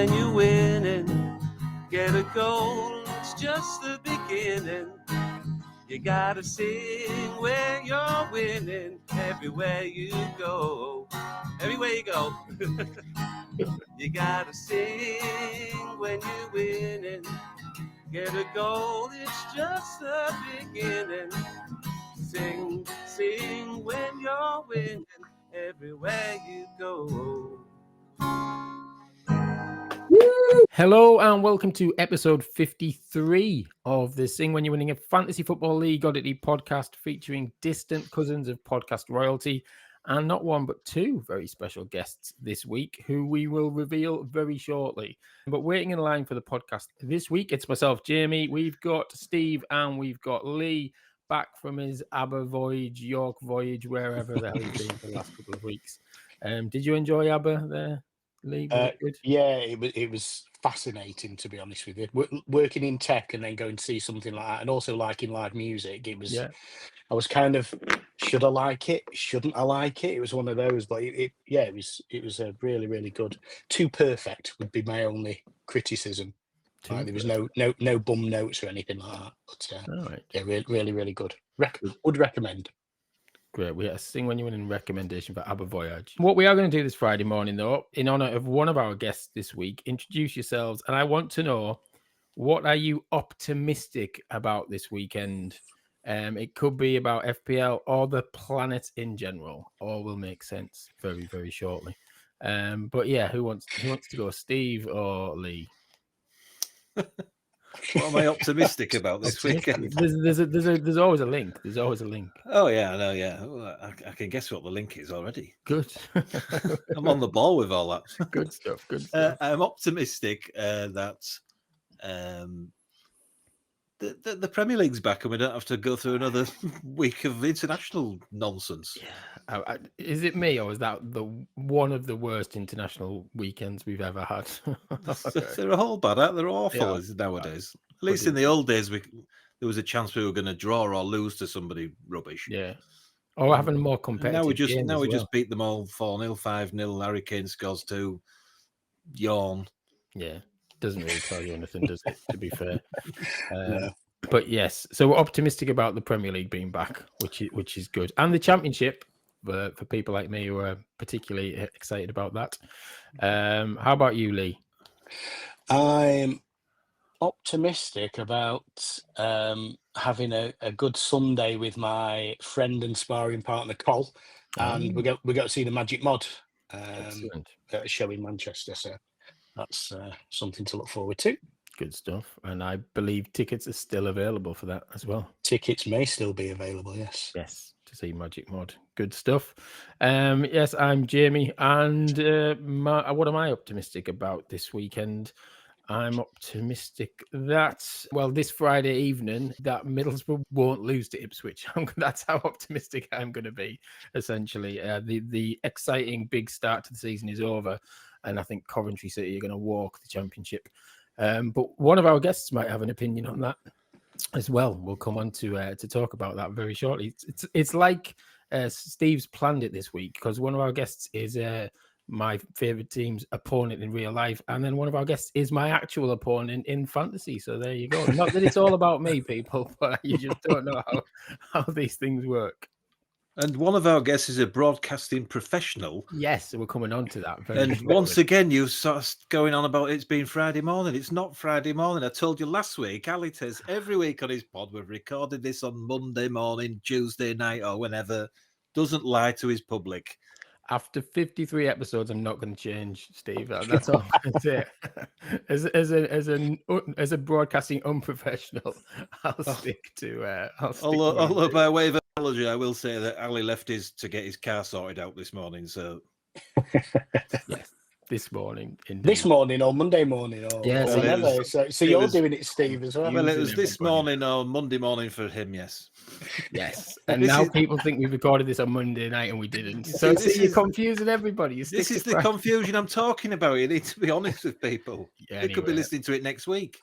when you're winning. Get a goal, it's just the beginning. You gotta sing when you're winning. Everywhere you go. Everywhere you go. You gotta sing when you're winning. Get a goal, it's just the beginning. Sing, sing when you're winning. Everywhere you go. Hello and welcome to episode 53 of the Sing When You're Winning a Fantasy Football League Oddity podcast, featuring distant cousins of podcast royalty and not one but two very special guests this week who we will reveal very shortly. But waiting in line for the podcast this week, it's myself, Jamie, we've got Steve, and we've got Lee back from his ABBA voyage, York voyage, wherever the hell he's been for the last couple of weeks. Did you enjoy ABBA there, Lee? Was it good? Yeah, it was fascinating, to be honest with you. Working in tech and then going to see something like that, and also liking live music, it was. Yeah. I was kind of, should I like it? Shouldn't I like it? It was one of those, but it was a really, really good. Too perfect would be my only criticism. Like, there was no bum notes or anything like that. But All right. yeah, really, really good. Would recommend. Great. We have a Sing When You're Winning recommendation for ABBA Voyage. What we are going to do this Friday morning, though, in honor of one of our guests this week, introduce yourselves. And I want to know, what are you optimistic about this weekend? It could be about FPL or the planet in general. All will make sense very, very shortly. But yeah, who wants to go, Steve or Lee? What am I optimistic about this weekend? There's always a link. There's always a link. Oh yeah, I know. Yeah, well, I can guess what the link is already. Good. I'm on the ball with all that. Good stuff. Good stuff. I'm optimistic that the Premier League's back and we don't have to go through another week of international nonsense. Yeah. Is it me, or is that one of the worst international weekends we've ever had? They're all bad, aren't they? They're awful nowadays. At least in the old days, there was a chance we were going to draw or lose to somebody rubbish. Yeah. Or having more competitive. Now we just beat them all 4-0, 5-0. Harry Kane scores 2. Yawn. Yeah. Doesn't really tell you anything, does it, to be fair? But yes, so we're optimistic about the Premier League being back, which is good. And the Championship, for people like me who are particularly excited about that. How about you, Lee? I'm optimistic about having a good Sunday with my friend and sparring partner, Col. And we got to see the Magic Mod at a show in Manchester, so that's something to look forward to. Good stuff. And I believe tickets are still available for that as well. Tickets may still be available, yes. Yes, to see Magic Mod. Good stuff. Yes, I'm Jamie. And what am I optimistic about this weekend? I'm optimistic that, this Friday evening, that Middlesbrough won't lose to Ipswich. That's how optimistic I'm going to be, essentially. The exciting big start to the season is over. And I think Coventry City are going to walk the Championship. But one of our guests might have an opinion on that as well. We'll come on to talk about that very shortly. It's like Steve's planned it this week, because one of our guests is my favourite team's opponent in real life, and then one of our guests is my actual opponent in fantasy. So there you go. Not that it's all about me, people, but you just don't know how these things work. And one of our guests is a broadcasting professional. Yes, so we're coming on to that. Once again, you start going on about it's been Friday morning. It's not Friday morning. I told you last week. Ali says every week on his pod, we've recorded this on Monday morning, Tuesday night, or whenever. Doesn't lie to his public. After 53 episodes, I'm not going to change, Steve. That's all I'm going to say. As a broadcasting unprofessional, I'll stick to. Although by way of apology, I will say that Ali left to get his car sorted out this morning. So yes, this morning. Indeed. This morning or Monday morning or whenever. So you're doing it, Steve, as well. Well, it was this morning or Monday morning for him. Yes. Yes. And now people think we recorded this on Monday night and we didn't. So you're confusing everybody. This is the confusion I'm talking about. You need to be honest with people. Yeah, they could be listening to it next week.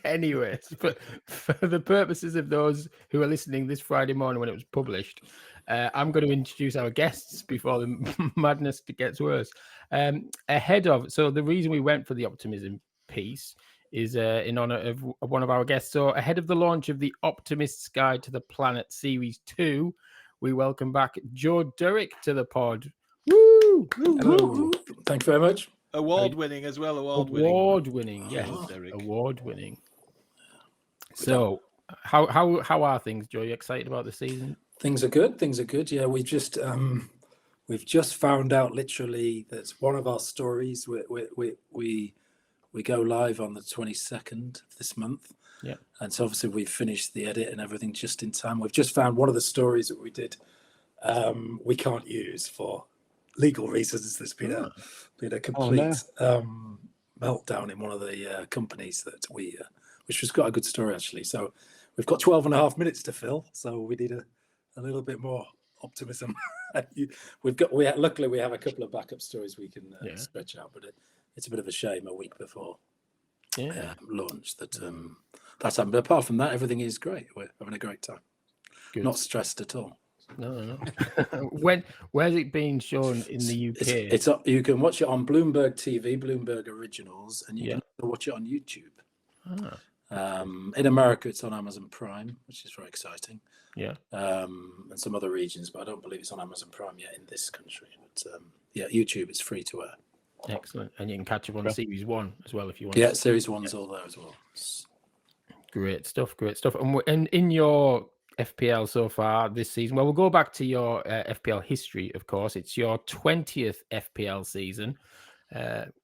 Anyways, but for the purposes of those who are listening this Friday morning when it was published, I'm going to introduce our guests before the madness gets worse. So the reason we went for the optimism piece is in honor of one of our guests. So ahead of the launch of the Optimist's Guide to the Planet Series 2, we welcome back Joe Derrick to the pod. Woo! Hello. Thank you very much. Award-winning as well. Award-winning, yes. Derrick. Award-winning. So, how are things, Joe? Are you excited about the season? Things are good. Yeah, we've just found out literally that one of our stories we go live on the 22nd of this month. Yeah. And so obviously we've finished the edit and everything just in time. We've just found one of the stories that we did we can't use for legal reasons. There's been a complete meltdown in one of the companies that which has got a good story actually. So we've got 12 and a half minutes to fill. So we need a little bit more optimism. Luckily we have a couple of backup stories we can stretch out, but it's a bit of a shame a week before launch that that's happened. But apart from that, everything is great. We're having a great time. Good. Not stressed at all. No. Where's it being shown in the UK? It's up. You can watch it on Bloomberg TV, Bloomberg Originals, and you can watch it on YouTube. In America, it's on Amazon Prime, which is very exciting. Yeah. And some other regions, but I don't believe it's on Amazon Prime yet in this country. But YouTube, it's free to air. Excellent. And you can catch up on Series 1 as well if you want. Yeah, Series 1's all there as well. Great stuff. And in your FPL so far this season, well, we'll go back to your FPL history, of course. It's your 20th FPL season.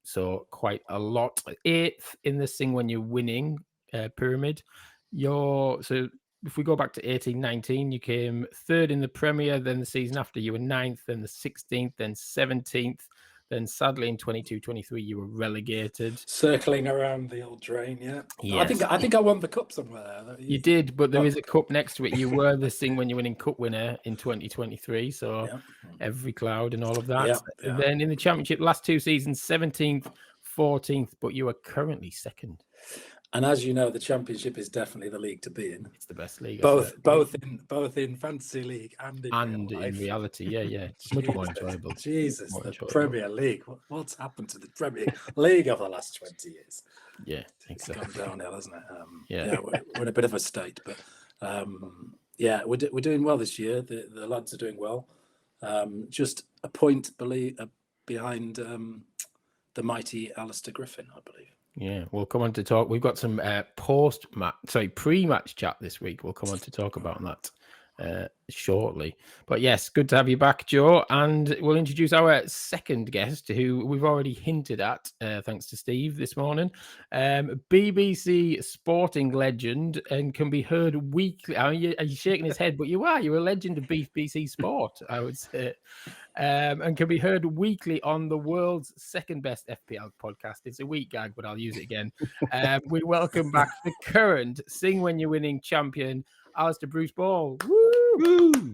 So quite a lot. 8th in the Sing When You're Winning pyramid. So if we go back to 18-19, you came 3rd in the Premier. Then the season after, you were 9th, then the 16th, then 17th. Then sadly in 22-23 you were relegated. Circling around the old drain, yeah. Yes. I think I won the cup somewhere there. You did, but there is a cup next to it. You were the Sing When You're Winning Cup winner in 2023, so every cloud and all of that. Yeah. Then in the Championship, last 2 seasons, 17th, 14th, but you are currently 2nd. And as you know, the Championship is definitely the league to be in. It's the best league. Both in fantasy league and in reality. Yeah. It's much more enjoyable. Jesus, Premier League. What's happened to the Premier League over the last 20 years? Yeah, exactly. It's gone downhill, hasn't it? We're in a bit of a state, but we're doing well this year. The lads are doing well. Just a point behind the mighty Alistair Griffin, I believe. Yeah, we'll come on to talk. We've got some pre-match chat this week. We'll come on to talk about that shortly. But yes, good to have you back, Joe. And we'll introduce our second guest, who we've already hinted at, thanks to Steve this morning. BBC sporting legend and can be heard weekly. Are you shaking his head? But you're a legend of BBC Sport, I would say. And can be heard weekly on the world's second best FPL podcast. It's a weak gag, but I'll use it again. We welcome back the current Sing When You're Winning champion, Alistair Bruce-Ball. Woo!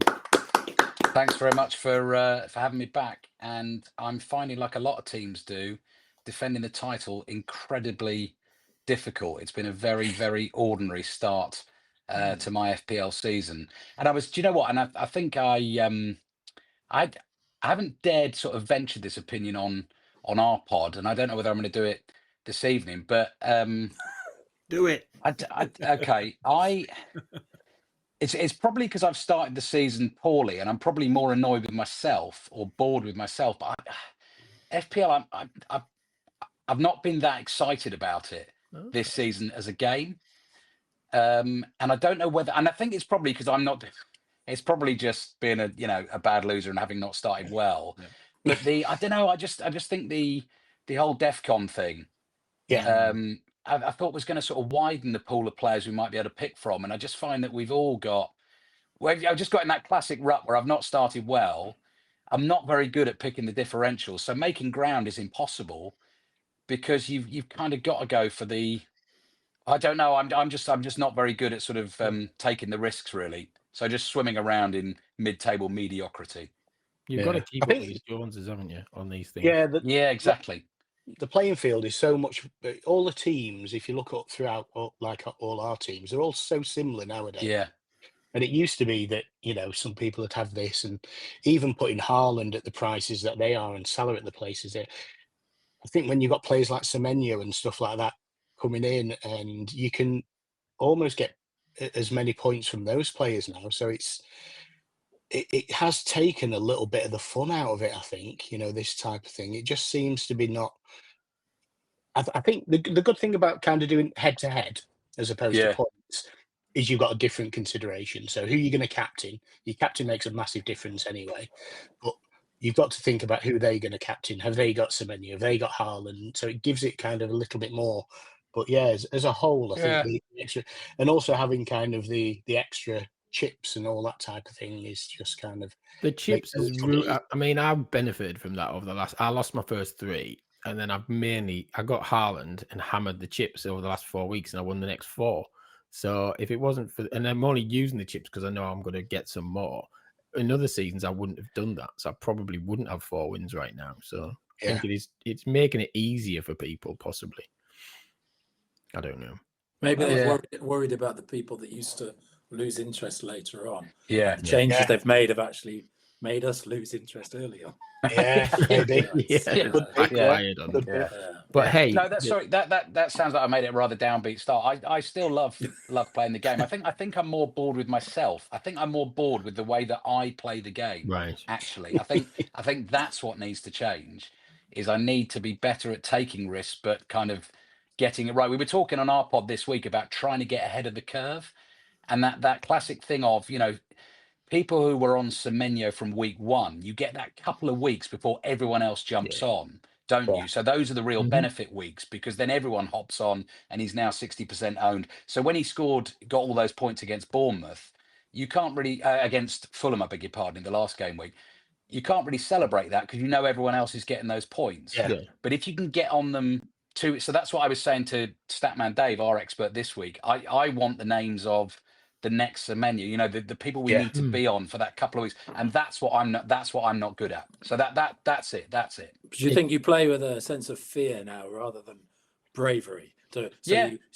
Thanks very much for having me back. And I'm finding, like a lot of teams do, defending the title incredibly difficult. It's been a very, very ordinary start to my FPL season. And do you know what? And I think I haven't dared sort of venture this opinion on our pod, and I don't know whether I'm going to do it this evening, but do it. It's probably because I've started the season poorly, and I'm probably more annoyed with myself or bored with myself. But FPL, I've not been that excited about it this season as a game, and I don't know whether. And I think it's probably because I'm not. It's probably just being a bad loser and having not started well. Yeah. But I don't know. I just think the whole DEFCON thing. Yeah. I thought was going to sort of widen the pool of players we might be able to pick from, and I just find that we've all got. Well, I've just got in that classic rut where I've not started well. I'm not very good at picking the differentials, so making ground is impossible because you've kind of got to go for the. I don't know. I'm just not very good at sort of taking the risks really. So just swimming around in mid-table mediocrity. You've got to keep up with these Joneses, haven't you, on these things? Yeah, exactly. The playing field is so much. All the teams, if you look up throughout, like all our teams, they're all so similar nowadays. Yeah. And it used to be that, some people would have this, and even putting Haaland at the prices that they are and Salah at the places there. I think when you've got players like Semenyo and stuff like that coming in, and you can almost get as many points from those players now. So it has taken a little bit of the fun out of it, I think, this type of thing. It just seems to be not. I think the good thing about kind of doing head to head as opposed to points is you've got a different consideration. So who you're going to captain, your captain makes a massive difference anyway. But you've got to think about who they're going to captain. Have they got Semenyo? Have they got Haaland? So it gives it kind of a little bit more. But yeah, as a whole, I think the extra, and also having kind of the extra chips and all that type of thing is just kind of the chips is. I mean, I've benefited from that over the last. I lost my first 3, and then I got Haaland and hammered the chips over the last 4 weeks, and I won the next 4. So if it wasn't for, and I'm only using the chips because I know I'm going to get some more. In other seasons, I wouldn't have done that, so I probably wouldn't have 4 wins right now. So I think it's making it easier for people, possibly. I don't know. Maybe they're worried about the people that used to lose interest later on. Yeah. The changes they've made have actually made us lose interest earlier. Yeah, maybe. But hey, no, that sounds like I made it a rather downbeat start. I still love playing the game. I think I'm more bored with myself. I think I'm more bored with the way that I play the game. Right. Actually, I think that's what needs to change. Is I need to be better at taking risks, but kind of getting it right. We were talking on our pod this week about trying to get ahead of the curve, and that classic thing of, people who were on Semenyo from week 1, you get that couple of weeks before everyone else jumps on, don't you? So those are the real benefit weeks, because then everyone hops on and he's now 60% owned. So when he got all those points against Bournemouth, you can't really, against Fulham, I beg your pardon, in the last game week, you can't really celebrate that because everyone else is getting those points. Yeah. But if you can get on them too, so that's what I was saying to Statman Dave, our expert this week. I want the names of the next Semenyo, the people we need to be on for that couple of weeks, and that's what I'm not good at. So that's it. Do you think you play with a sense of fear now rather than bravery? So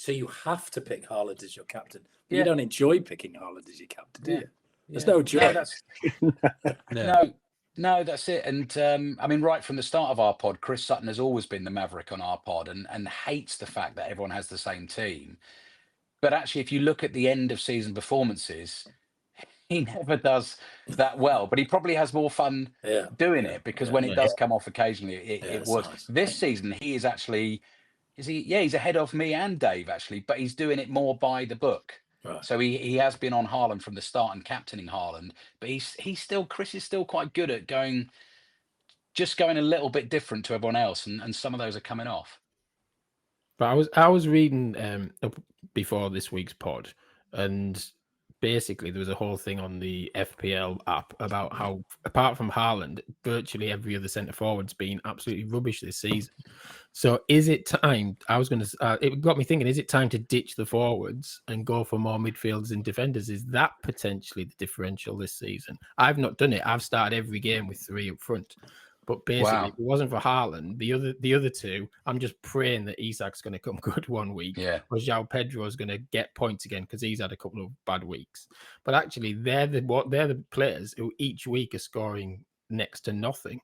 you have to pick Haaland as your captain. But you don't enjoy picking Haaland as your captain, do you? There's no joy. No, that's it. And I mean, right from the start of our pod, Chris Sutton has always been the maverick on our pod and hates the fact that everyone has the same team. But actually, if you look at the end of season performances, he never does that well. But he probably has more fun doing it, because when it does come off occasionally, it works. Nice. This season, he is actually, he's ahead of me and Dave, actually, but he's doing it more by the book. Right. So he has been on Haaland from the start and captaining Haaland, but Chris is still quite good at going a little bit different to everyone else, and some of those are coming off. But I was reading before this week's pod, and basically there was a whole thing on the FPL app about how, apart from Haaland, virtually every other centre forward's been absolutely rubbish this season. So is it time? It got me thinking, is it time to ditch the forwards and go for more midfielders and defenders? Is that potentially the differential this season? I've not done it. I've started every game with 3 up front. But basically, if it wasn't for Haaland, the other 2, I'm just praying that Isak's going to come good one week, or João Pedro's going to get points again because he's had a couple of bad weeks. But actually, they're the players who each week are scoring next to nothing.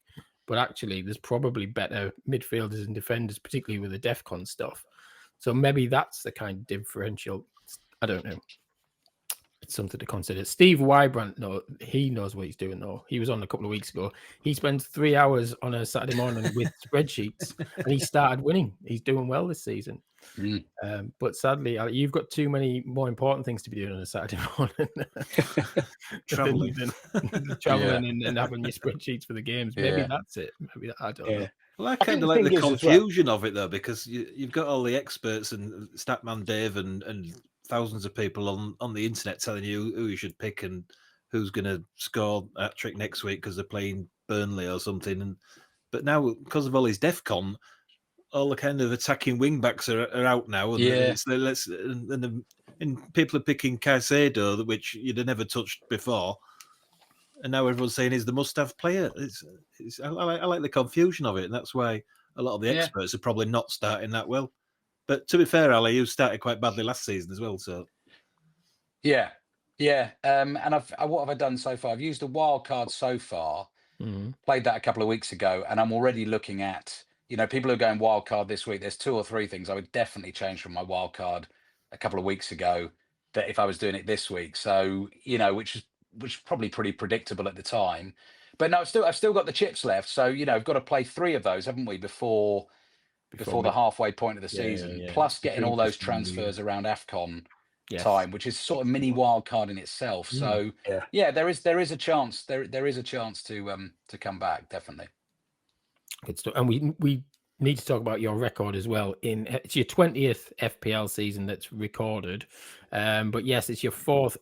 But actually, there's probably better midfielders and defenders, particularly with the DEFCON stuff. So maybe that's the kind of differential. I don't know. It's something to consider. Steve Wybrandt, he knows what he's doing, though. He was on a couple of weeks ago. He spends 3 hours on a Saturday morning with spreadsheets, and he started winning. He's doing well this season. But sadly, you've got too many more important things to be doing on a Saturday morning. Traveling and having your spreadsheets for the games. Maybe that's it. Maybe I don't know. Well, I kind of like the confusion of it, though, because you've got all the experts and Statman Dave and thousands of people on the internet telling you who you should pick and who's going to score a trick next week because they're playing Burnley or something. But now, because of all his DEFCON, all the kind of attacking wing backs are out now. And, and people are picking Caicedo, which you'd have never touched before. And now everyone's saying he's the must-have player. I like the confusion of it, and that's why a lot of the experts are probably not starting that well. But to be fair, Ali, you started quite badly last season as well. So, yeah, Yeah, and what have I done so far? I've used a wild card so far. Played that a couple of weeks ago, and I'm already looking at, people who are going wild card this week. There's 2 or 3 things I would definitely change from my wild card a couple of weeks ago that if I was doing it this week. So, which is probably pretty predictable at the time. But no, I've still got the chips left. So, I've got to play 3 of those, haven't we, before the halfway point of the season, plus getting all those transfers around AFCON time, which is sort of mini wild card in itself. So there is a chance there is a chance to come back, definitely. Good stuff. And we need to talk about your record as well. It's your 20th FPL season that's recorded, but yes, it's your 4th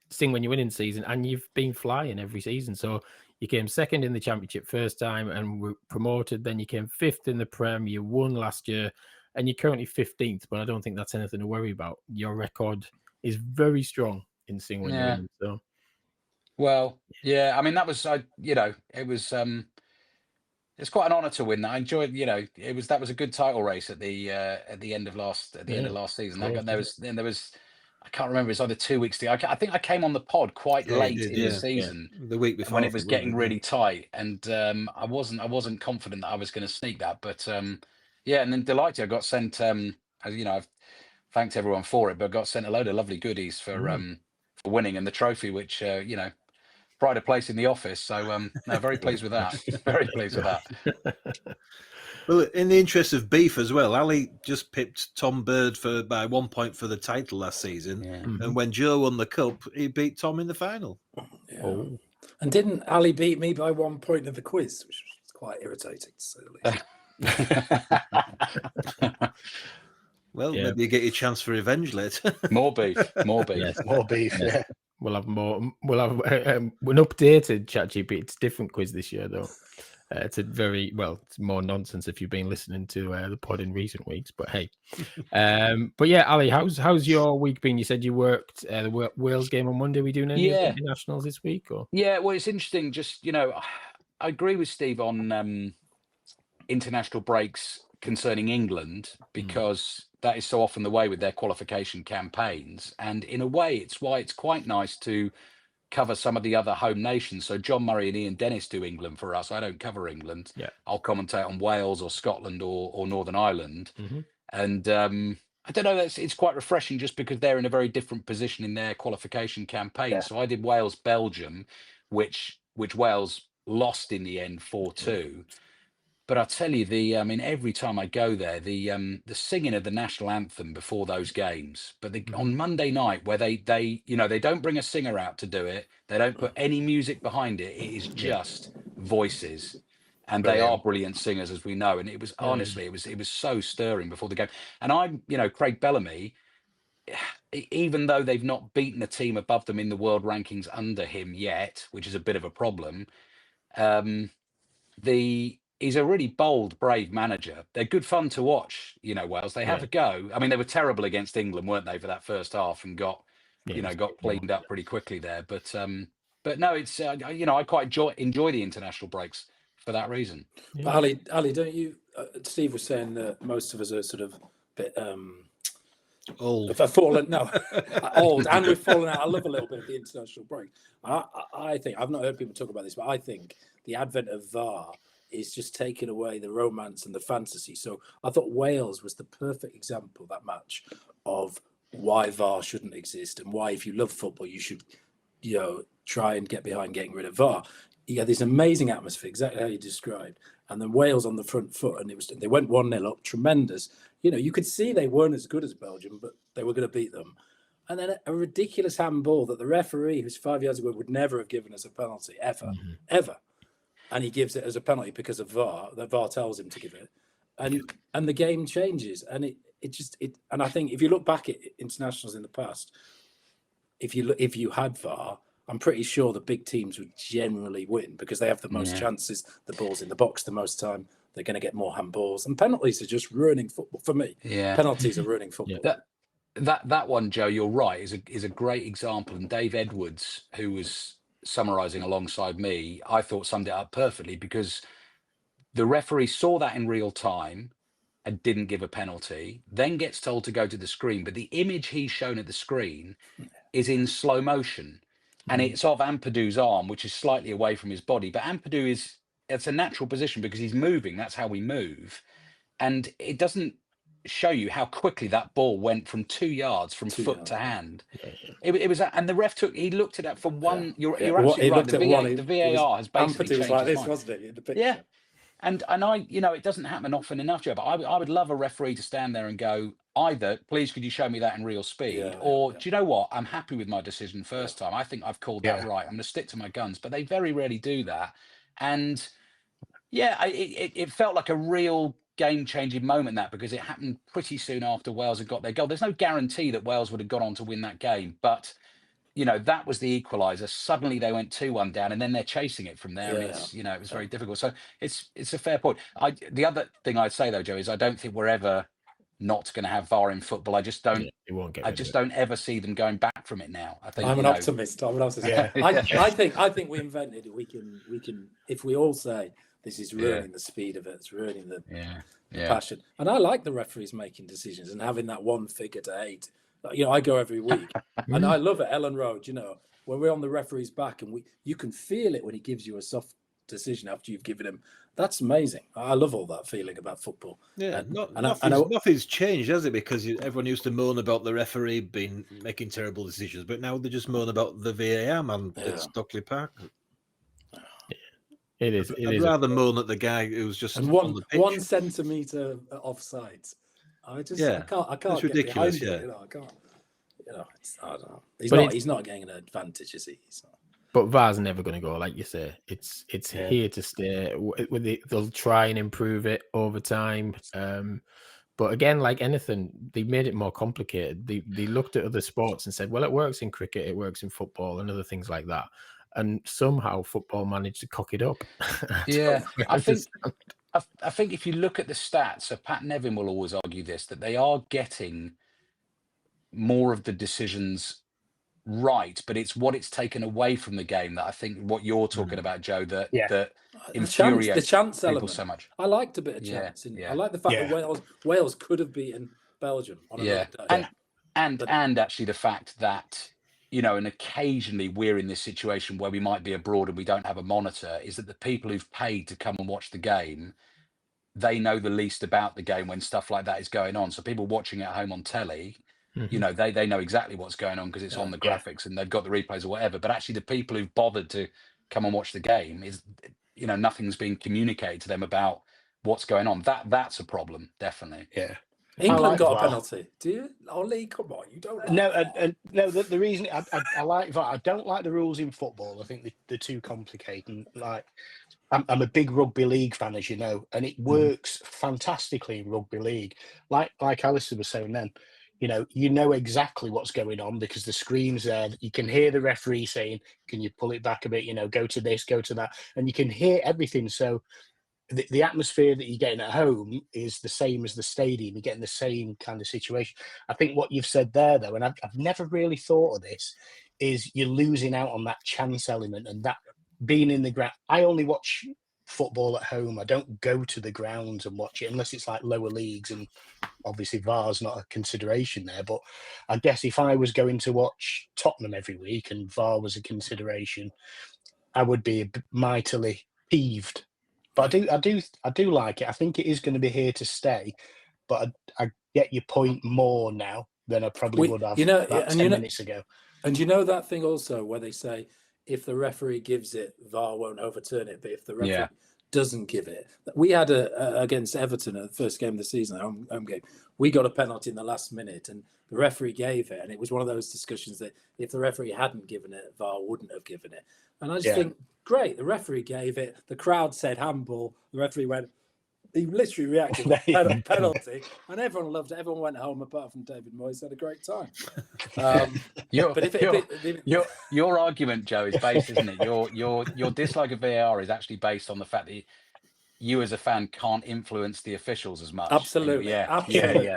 Sing When You're Winning season, and you've been flying every season. So you came 2nd in the Championship first time and were promoted. Then you came 5th in the Prem. You won last year, and you're currently 15th. But I don't think that's anything to worry about. Your record is very strong in Sing When You're Winning. So, well, yeah, I mean that was it was it's quite an honour to win that. I enjoyed, that was a good title race at the end of last season. There was I can't remember. It's either 2 weeks ago. I think I came on the pod quite late in the season, the week before when it was getting really tight, and I wasn't confident that I was going to sneak that. But and then delighted I got sent. I've thanked everyone for it, but got sent a load of lovely goodies for winning, and the trophy, which pride of place in the office. So no, very pleased with that. Very pleased with that. Well, in the interest of beef as well, Ali just pipped Tom Bird by 1 point for the title last season. And when Joe won the cup, he beat Tom in the final. Yeah. Oh. And didn't Ali beat me by 1 point in the quiz, which was quite irritating to say the least. Well, maybe you get your chance for revenge later. More beef. More beef. Yes. More beef. Yeah. We'll have more. We'll have an updated ChatGPT. It's a different quiz this year, though. It's it's more nonsense if you've been listening to the pod in recent weeks. But hey, but yeah, Ali, how's your week been? You said you worked the Wales game on Monday. Are we doing any internationals this week? Or well, it's interesting. Just I agree with Steve on international breaks concerning England, because that is so often the way with their qualification campaigns, and in a way, it's why it's quite nice to cover some of the other home nations. So John Murray and Ian Dennis do England for us. I don't cover England. I'll commentate on Wales or Scotland or Northern Ireland. And I don't know, it's quite refreshing, just because they're in a very different position in their qualification campaign. So I did Wales Belgium, which Wales lost in the end 4-2. But I tell you, every time I go there, the singing of the national anthem before those games, but on Monday night, where they don't bring a singer out to do it, they don't put any music behind it. It is just voices, and they are brilliant singers, as we know. And it was honestly, it was so stirring before the game. And I'm, Craig Bellamy, even though they've not beaten a team above them in the world rankings under him yet, which is a bit of a problem, he's a really bold, brave manager. They're good fun to watch, Wales. They have a go. I mean, they were terrible against England, weren't they, for that first half, and got cleaned up pretty quickly there. But no, it's I quite enjoy the international breaks for that reason. But Ali, don't you? Steve was saying that most of us are sort of a bit old. If I've fallen, no, old, and we've fallen out. I love a little bit of the international break. I think I've not heard people talk about this, but I think the advent of VAR is just taking away the romance and the fantasy. So I thought Wales was the perfect example, that match, of why VAR shouldn't exist, and why, if you love football, you should, try and get behind getting rid of VAR. You had this amazing atmosphere, exactly how you described, and then Wales on the front foot, and they went 1-0 up, tremendous. You could see they weren't as good as Belgium, but they were going to beat them. And then a ridiculous handball that the referee, who's 5 yards away, would never have given as a penalty, ever. And he gives it as a penalty because of VAR. The VAR tells him to give it, and the game changes. And and I think if you look back at internationals in the past, if you had VAR, I'm pretty sure the big teams would generally win, because they have the most chances. The ball's in the box the most time. They're going to get more handballs, and penalties are just ruining football for me. Penalties are ruining football. That one, Joe, you're right, is a great example. And Dave Edwards, who was summarising alongside me, I thought summed it up perfectly, because the referee saw that in real time and didn't give a penalty, then gets told to go to the screen, but the image he's shown at the screen is in slow motion, and it's of Ampadu's arm, which is slightly away from his body. But Ampadu it's a natural position because he's moving. That's how we move. And it doesn't show you how quickly that ball went from 2 yards from foot to hand. It was, and the ref he looked at that for one. You're absolutely right. The VAR has basically changed like his this, mind. wasn't it? In the picture. Yeah. And I, it doesn't happen often enough, Joe, but I would love a referee to stand there and go, either, please, could you show me that in real speed? Or do you know what? I'm happy with my decision first time. I think I've called that right. I'm going to stick to my guns. But they very rarely do that. And it felt like a real game-changing moment, that, because it happened pretty soon after Wales had got their goal. There's no guarantee that Wales would have gone on to win that game, but that was the equaliser. Suddenly they went 2-1 down, and then they're chasing it from there. And it's, it was very difficult. So it's a fair point. The other thing I'd say though, Joe, is I don't think we're ever not going to have VAR in football. I just don't. I just don't ever see them going back from it now. I think I'm an optimist. Yeah. I think we invented it. We can if we all say this is ruining the speed of it, it's ruining the passion. And I like the referees making decisions and having that one figure to hate. I go every week, and I love it. Ellen Road, when we're on the referee's back, and you can feel it when he gives you a soft decision after you've given him. That's amazing. I love all that feeling about football. Yeah, nothing's changed, has it? Because everyone used to moan about the referee making terrible decisions, but now they just moan about the VAR man at Stockley Park. It is. I'd rather moan at the guy who's just and on the pitch. 1 centimetre offside. I can't It's ridiculous. get behind it. I can't. I don't know. He's not getting an advantage, is he? But VAR's never going to go, like you say. It's here to stay. They'll try and improve it over time. But again, like anything, they made it more complicated. They looked at other sports and said, well, it works in cricket, it works in football, and other things like that. And somehow football managed to cock it up. I think if you look at the stats, so Pat Nevin will always argue this, that they are getting more of the decisions right, but it's what it's taken away from the game that I think what you're talking about, Joe, that infuriates the chance people element so much. I liked a bit of chance. I like the fact that Wales could have beaten Belgium on another day. And actually the fact that and occasionally we're in this situation where we might be abroad and we don't have a monitor, is that the people who've paid to come and watch the game, they know the least about the game when stuff like that is going on. So people watching at home on telly, they know exactly what's going on because it's on the graphics and they've got the replays or whatever. But actually the people who've bothered to come and watch the game is, nothing's being communicated to them about what's going on. That's a problem, definitely. Yeah. England got a penalty. Do you? Ollie, come on, you don't. No, the reason I like that, I don't like the rules in football. I think they're too complicated. Like, I'm a big rugby league fan, as you know, and it works fantastically in rugby league. Like Alistair was saying then, you know exactly what's going on because the screen's there. You can hear the referee saying, "Can you pull it back a bit? Go to this, go to that," and you can hear everything. So the atmosphere that you're getting at home is the same as the stadium. You're getting the same kind of situation. I think what you've said there, though, and I've never really thought of this, is you're losing out on that chance element and that being in the ground. I only watch football at home. I don't go to the grounds and watch it unless it's like lower leagues, and obviously VAR's not a consideration there. But I guess if I was going to watch Tottenham every week and VAR was a consideration, I would be mightily peeved. But I do like it. I think it is going to be here to stay. But I get your point more now than I probably would have 10 minutes ago. And that thing also where they say if the referee gives it, VAR won't overturn it. But if the referee doesn't give it, we had against Everton at the first game of the season, home game. We got a penalty in the last minute, and the referee gave it, and it was one of those discussions that if the referee hadn't given it, VAR wouldn't have given it. And I just think, great, the referee gave it. The crowd said handball. The referee went. He literally reacted with penalty, and everyone loved it. Everyone went home apart from David Moyes. Had a great time. Your argument, Joe, is based, isn't it? Your dislike of VAR is actually based on the fact that you, as a fan, can't influence the officials as much. Absolutely, absolutely.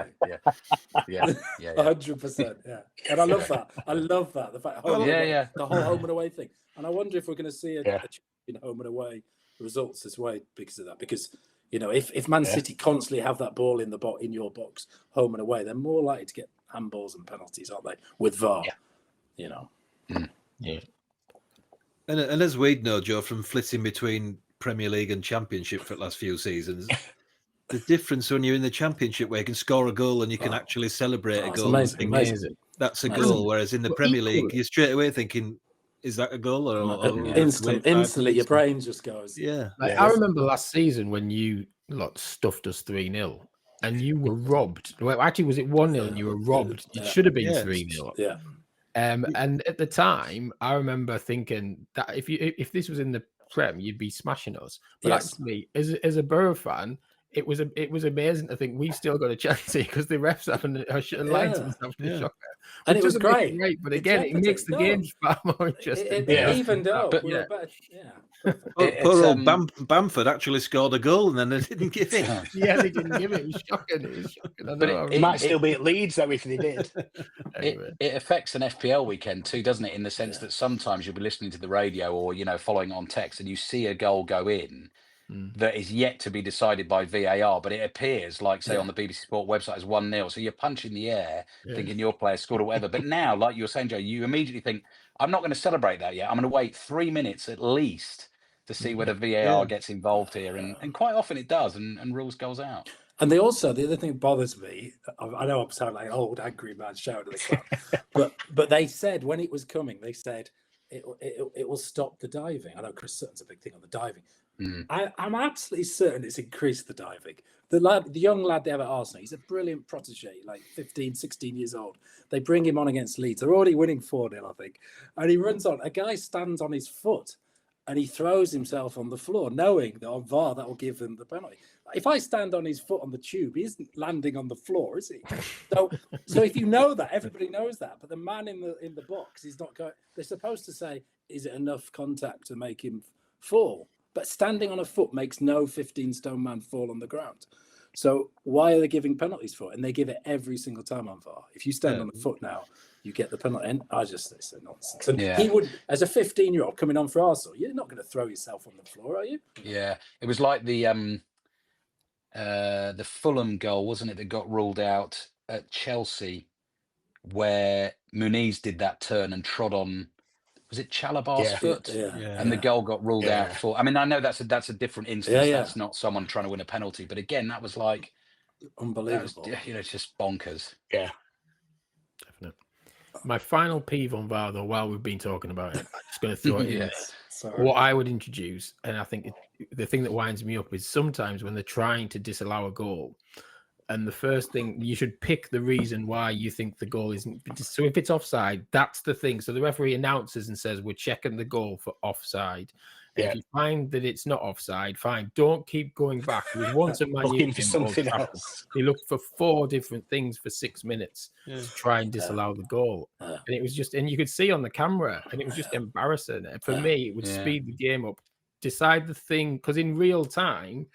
100%. Yeah, and I love that. I love that. The fact, the whole home and away thing. And I wonder if we're going to see a change in home and away results this way because of that. Because if Man City constantly have that ball in your box, home and away, they're more likely to get handballs and penalties, aren't they? With VAR, you know. Yeah. And as we'd know, Joe, from flitting between Premier League and Championship for the last few seasons, the difference when you're in the Championship where you can score a goal and you can actually celebrate a It's goal. amazing. That's a Amazing. goal. Whereas in the Premier League, you're straight away thinking, is that a goal? Or Instantly, your brain just goes. Yeah. I remember last season when you lot stuffed us 3-0 and you were robbed. Well, actually, was it 1-0 and you were robbed? It should have been 3-0. Yeah. And at the time, I remember thinking that if this was in the Prem, you'd be smashing us. But actually, as a Borough fan, it was amazing to think we've still got a chance here because the refs haven't linesman's having a shocker. And it was great. But again, it makes the games far more interesting. It evened up. But, Poor old Bamford actually scored a goal and then they didn't give it. They didn't give it. It was shocking. It might still be at Leeds though if they did. It affects an FPL weekend too, doesn't it? In the sense that sometimes you'll be listening to the radio or following on text, and you see a goal go in that is yet to be decided by VAR, but it appears like, say, on the BBC Sport website as 1-0. So you're punching the air, thinking your player scored or whatever. But now, like you were saying, Joe, you immediately think, I'm not going to celebrate that yet. I'm going to wait 3 minutes at least to see whether VAR gets involved here. And quite often it does, and rules goals out. And the other thing that bothers me, I know I'm sounding like an old angry man shouting at the club, but they said when it was coming, they said it will stop the diving. I know Chris Sutton's a big thing on the diving. I'm absolutely certain it's increased the diving. The young lad they have at Arsenal, he's a brilliant protege, like 15, 16 years old. They bring him on against Leeds. They're already winning 4-0, I think. And he runs on. A guy stands on his foot and he throws himself on the floor, knowing that on VAR that will give them the penalty. If I stand on his foot on the tube, he isn't landing on the floor, is he? So if you know that, everybody knows that. But the man in the box is not going. They're supposed to say, is it enough contact to make him fall? But standing on a foot makes no 15-stone man fall on the ground. So why are they giving penalties for it? And they give it every single time on VAR. If you stand on the foot now, you get the penalty. And it's a nonsense. And he would, as a 15-year-old coming on for Arsenal, you're not going to throw yourself on the floor, are you? Yeah, it was like the Fulham goal, wasn't it, that got ruled out at Chelsea, where Muniz did that turn and trod on. Was it Chalabar's foot? And the goal got ruled out for. I mean, I know that's a different instance. That's not someone trying to win a penalty. But again, that was like unbelievable. It's just bonkers. Yeah, definitely. My final peeve on VAR, though, while we've been talking about it, I'm just going to throw it in there. What I would introduce, and I think the thing that winds me up is sometimes when they're trying to disallow a goal, and the first thing, you should pick the reason why you think the goal isn't. So if it's offside, that's the thing. So the referee announces and says, we're checking the goal for offside. And if you find that it's not offside, fine. Don't keep going back. There was once at Man U, he looked for 4 different things for 6 minutes to try and disallow the goal. And it was just, and you could see on the camera, and it was just embarrassing. And for me, it would speed the game up. Decide the thing, because in real time,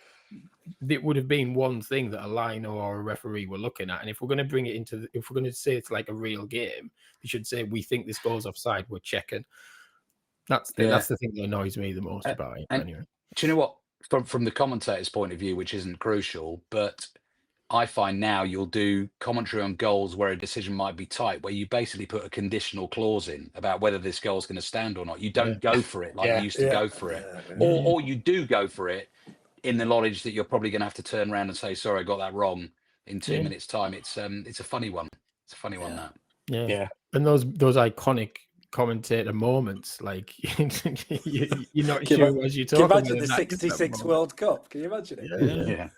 it would have been one thing that a liner or a referee were looking at. And if we're going to bring it into, if we're going to say it's like a real game, you should say, we think this goes offside, we're checking. That's the thing that annoys me the most about it. Anyway, do you know what? From the commentator's point of view, which isn't crucial, but I find now you'll do commentary on goals where a decision might be tight, where you basically put a conditional clause in about whether this goal is going to stand or not. You don't go for it like you used to go for it, or you do go for it in the knowledge that you're probably going to have to turn around and say, sorry, I got that wrong in 2 minutes time. It's a funny one. It's a funny one, that. Yeah. And those iconic commentator moments, like you're not sure as you talk. Can you imagine the 66 World Cup? Can you imagine it? Yeah.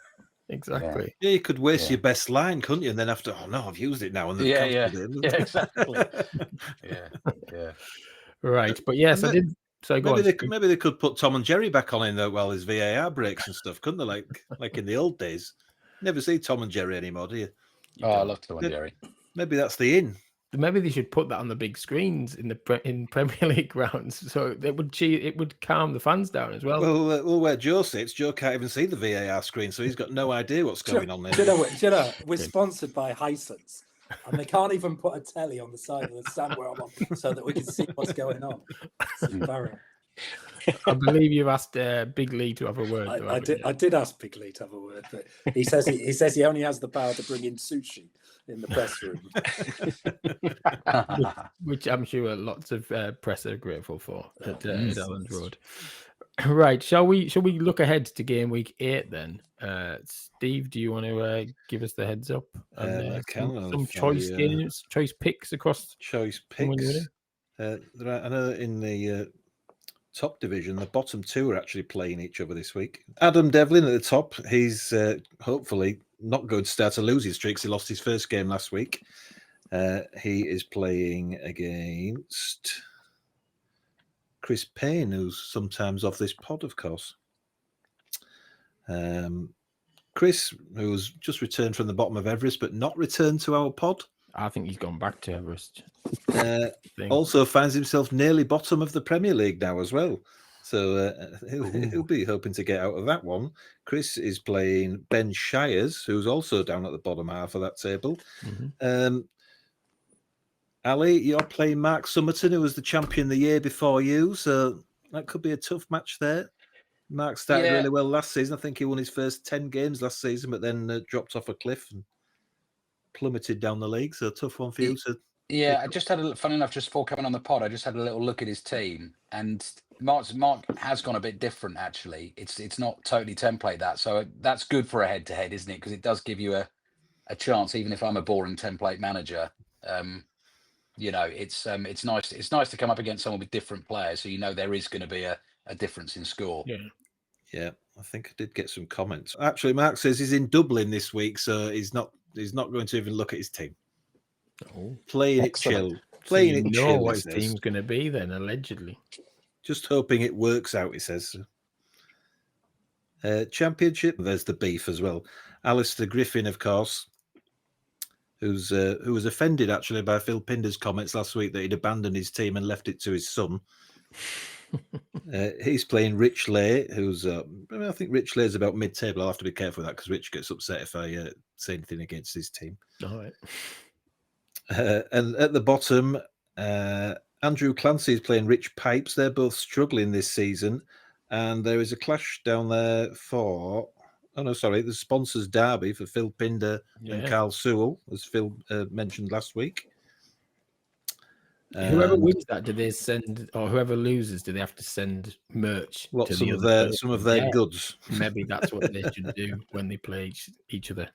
Exactly. Yeah, you could waste your best line, couldn't you? And then after, oh no, I've used it now. And exactly. yeah. Right, but yes, I did. So maybe they could put Tom and Jerry back on in there while there's VAR breaks and stuff, couldn't they? Like in the old days. Never see Tom and Jerry anymore, do you? I love Tom and Jerry. Maybe that's the in. Maybe they should put that on the big screens in Premier League grounds, so it would calm the fans down as well. Well, where Joe sits, Joe can't even see the VAR screen, so he's got no idea what's going on there. Do you know, we're sponsored by Hisense, and they can't even put a telly on the side of the stand where I'm on, so that we can see what's going on. It's embarrassing. I believe you've asked Big Lee to have a word. Though, I did ask Big Lee to have a word, but he says he only has the power to bring in sushi in the press room, which I'm sure lots of press are grateful for at Elland Road. Right, shall we look ahead to game week 8 then? Steve, do you want to give us the heads up? And I can. some choice games, choice picks across. Choice picks. I know in the top division, the bottom two are actually playing each other this week. Adam Devlin at the top. He's hopefully not going to start to lose his streaks. He lost his first game last week. He is playing against Chris Payne, who's sometimes off this pod, of course. Chris, who's just returned from the bottom of Everest, but not returned to our pod. I think he's gone back to Everest. Also finds himself nearly bottom of the Premier League now as well. So he'll be hoping to get out of that one. Chris is playing Ben Shires, who's also down at the bottom half of that table. Mm-hmm. Ali, you're playing Mark Summerton, who was the champion the year before you. So that could be a tough match there. Mark started really well last season. I think he won his first 10 games last season, but then dropped off a cliff and plummeted down the league. So a tough one for you. I just had funny enough, just before coming on the pod, I just had a little look at his team, and Mark has gone a bit different actually. It's not totally template that, so that's good for a head-to-head, isn't it? Because it does give you a chance, even if I'm a boring template manager. It's nice. It's nice to come up against someone with different players, so there is going to be a difference in score. Yeah. I think I did get some comments. Actually, Mark says he's in Dublin this week, so he's not going to even look at his team. Playing Excellent. it chill. Playing it chill. Know what his team's going to be then, allegedly. Just hoping it works out, he says. Championship, there's the beef as well. Alistair Griffin, of course, who was offended actually by Phil Pinder's comments last week that he'd abandoned his team and left it to his son. He's playing Rich Lay, who's I think Rich Lay's about mid-table. I'll have to be careful with that because Rich gets upset if I say anything against his team. All right. And at the bottom, Andrew Clancy is playing Rich Pipes. They're both struggling this season, and there is a clash down there for the sponsors derby for Phil Pinder and Carl Sewell, as Phil mentioned last week. Whoever wins that, do they send, or whoever loses, do they have to send merch? What, some of their goods? Maybe that's what they should do when they play each other.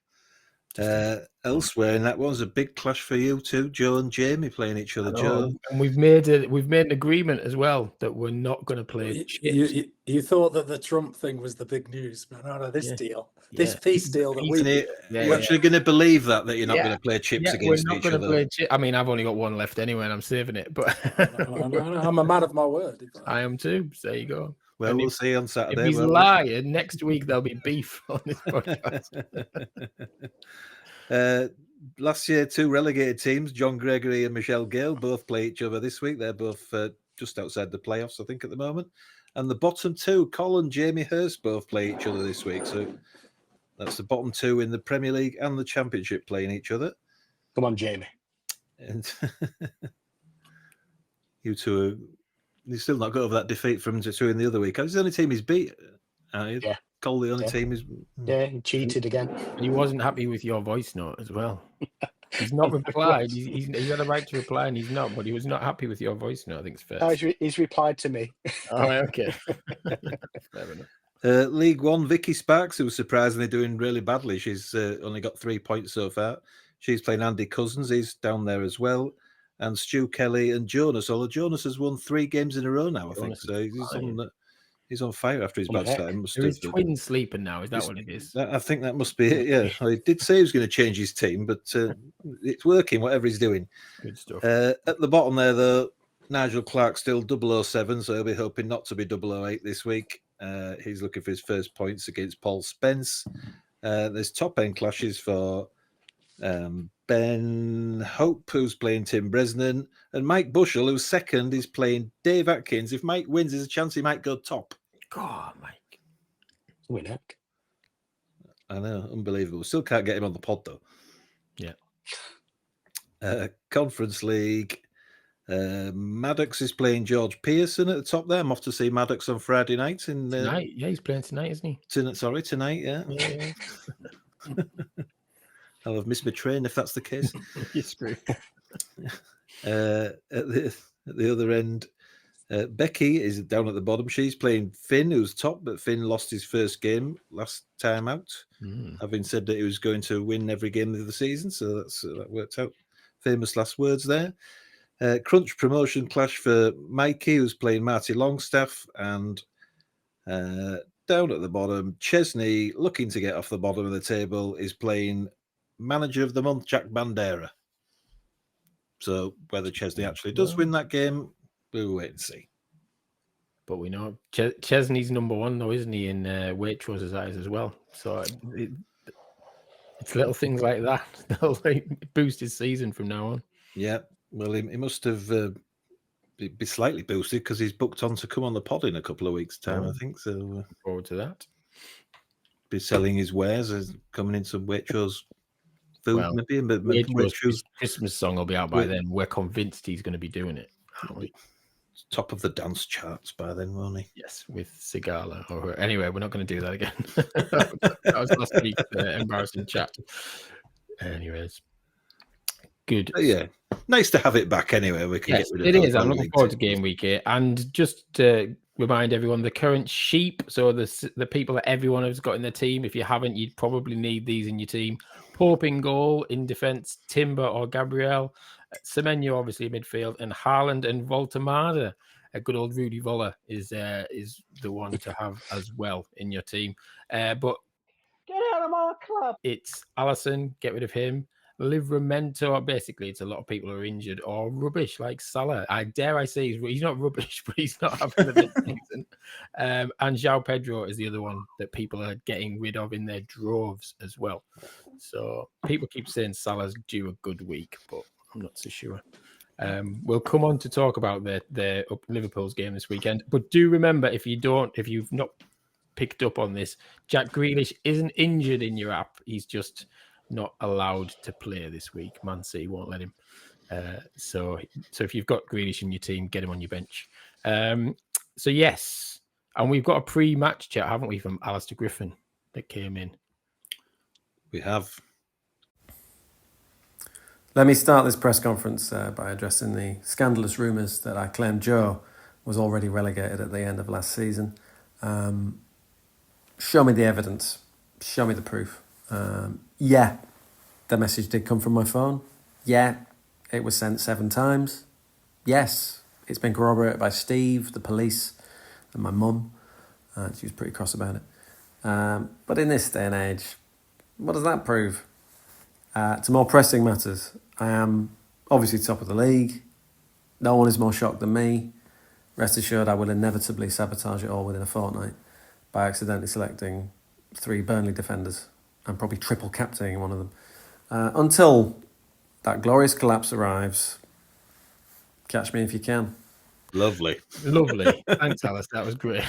Elsewhere in that one's a big clash for you too, Joe and Jamie playing each other. Joe, and we've made an agreement as well that we're not going to play. You thought that the Trump thing was the big news, man. This peace deal that you're actually going to believe that you're not going to play chips against each other. I mean, I've only got one left anyway, and I'm saving it. But I'm a man of my word. I am too. So there you go. Well, we'll see on Saturday. If he's lying, next week there'll be beef on this podcast. Last year, two relegated teams, John Gregory and Michelle Gale, both play each other this week. They're both just outside the playoffs, I think, at the moment. And the bottom two, Colin and Jamie Hurst, both play each other this week. So that's the bottom two in the Premier League and the Championship playing each other. Come on, Jamie. And you two you still not got over that defeat from two in the other week. It's the only team he's beat. Yeah. Cole, the only team is. Yeah, he cheated again. And he wasn't happy with your voice note as well. He's not replied. He's had a right to reply, and he's not. But he was not happy with your voice note. I think it's fair. No, he's replied to me. Oh, okay. Fair enough. League One, Vicky Sparks, who was surprisingly doing really badly. She's only got 3 points so far. She's playing Andy Cousins. He's down there as well. And Stu Kelly and Jonas. Although Jonas has won 3 games in a row now, I think. So he's on fire after his bad start. His twin sleeping now. Is that what it is? I think that must be it, yeah. Well, he did say he was going to change his team, but it's working, whatever he's doing. Good stuff. At the bottom there, though, Nigel Clark still 007, so he'll be hoping not to be 008 this week. He's looking for his first points against Paul Spence. There's top-end clashes for Ben Hope, who's playing Tim Bresnan, and Mike Bushell, who's second, is playing Dave Atkins. If Mike wins, there's a chance he might go top. God, Mike. Winner. I know, unbelievable. Still can't get him on the pod, though. Yeah. Conference League. Maddox is playing George Pearson at the top there. I'm off to see Maddox on Friday night. Tonight, yeah, he's playing tonight, isn't he? Tonight, yeah. I'll have missed my train if that's the case. You're screwed. At the other end, Becky is down at the bottom. She's playing Finn, who's top, but Finn lost his first game last time out, having said that he was going to win every game of the season. So that worked out. Famous last words there. Crunch promotion clash for Mikey, who's playing Marty Longstaff, and down at the bottom, Chesney, looking to get off the bottom of the table, is playing Manager of the Month, Jack Bandera. So whether Chesney actually does win that game, we'll wait and see. But we know Chesney's number one, though, isn't he, in Waitroses' eyes as well? So it's little things like that that'll boost his season from now on. Yeah, well, he must have be slightly boosted because he's booked on to come on the pod in a couple of weeks' time, I think. So Look forward to that. Be selling his wares as coming in some Waitrose food, maybe. But Waitrose Christmas song will be out by then. We're convinced he's going to be doing it, aren't we? Top of the dance charts by then, won't he? Yes, with Sigala. Anyway, we're not going to do that again. That was last week's embarrassing chat. Anyways, good. Yeah, nice to have it back anyway. We can get rid of it. It is. I'm looking forward to game week here. And just to remind everyone, the current sheep, so the people that everyone has got in their team, if you haven't, you'd probably need these in your team. Pope in goal, in defence, Timber or Gabriel. Semenyo, obviously, midfield, and Haaland and Voltemada. A good old Rudy Voller is the one to have as well in your team. But get out of my club. It's Alisson, get rid of him. Livramento, basically, it's a lot of people who are injured or rubbish, like Salah. I say he's not rubbish, but he's not having a big season. And João Pedro is the other one that people are getting rid of in their droves as well. So people keep saying Salah's due a good week, but I'm not so sure. We'll come on to talk about their Liverpool's game this weekend. But do remember, if you've not picked up on this, Jack Grealish isn't injured in your app. He's just not allowed to play this week. Man City won't let him. So if you've got Grealish in your team, get him on your bench. So yes, and we've got a pre-match chat, haven't we, from Alistair Griffin that came in. We have. Let me start this press conference by addressing the scandalous rumours that I claimed Joe was already relegated at the end of last season. Show me the evidence. Show me the proof. Yeah, the message did come from my phone. Yeah, it was sent 7 times. Yes, it's been corroborated by Steve, the police, and my mum. She was pretty cross about it. But in this day and age, what does that prove? To more pressing matters, I am obviously top of the league. No one is more shocked than me. Rest assured, I will inevitably sabotage it all within a fortnight by accidentally selecting 3 Burnley defenders and probably triple captaining one of them. Until that glorious collapse arrives, catch me if you can. Lovely. Thanks, Alice. That was great.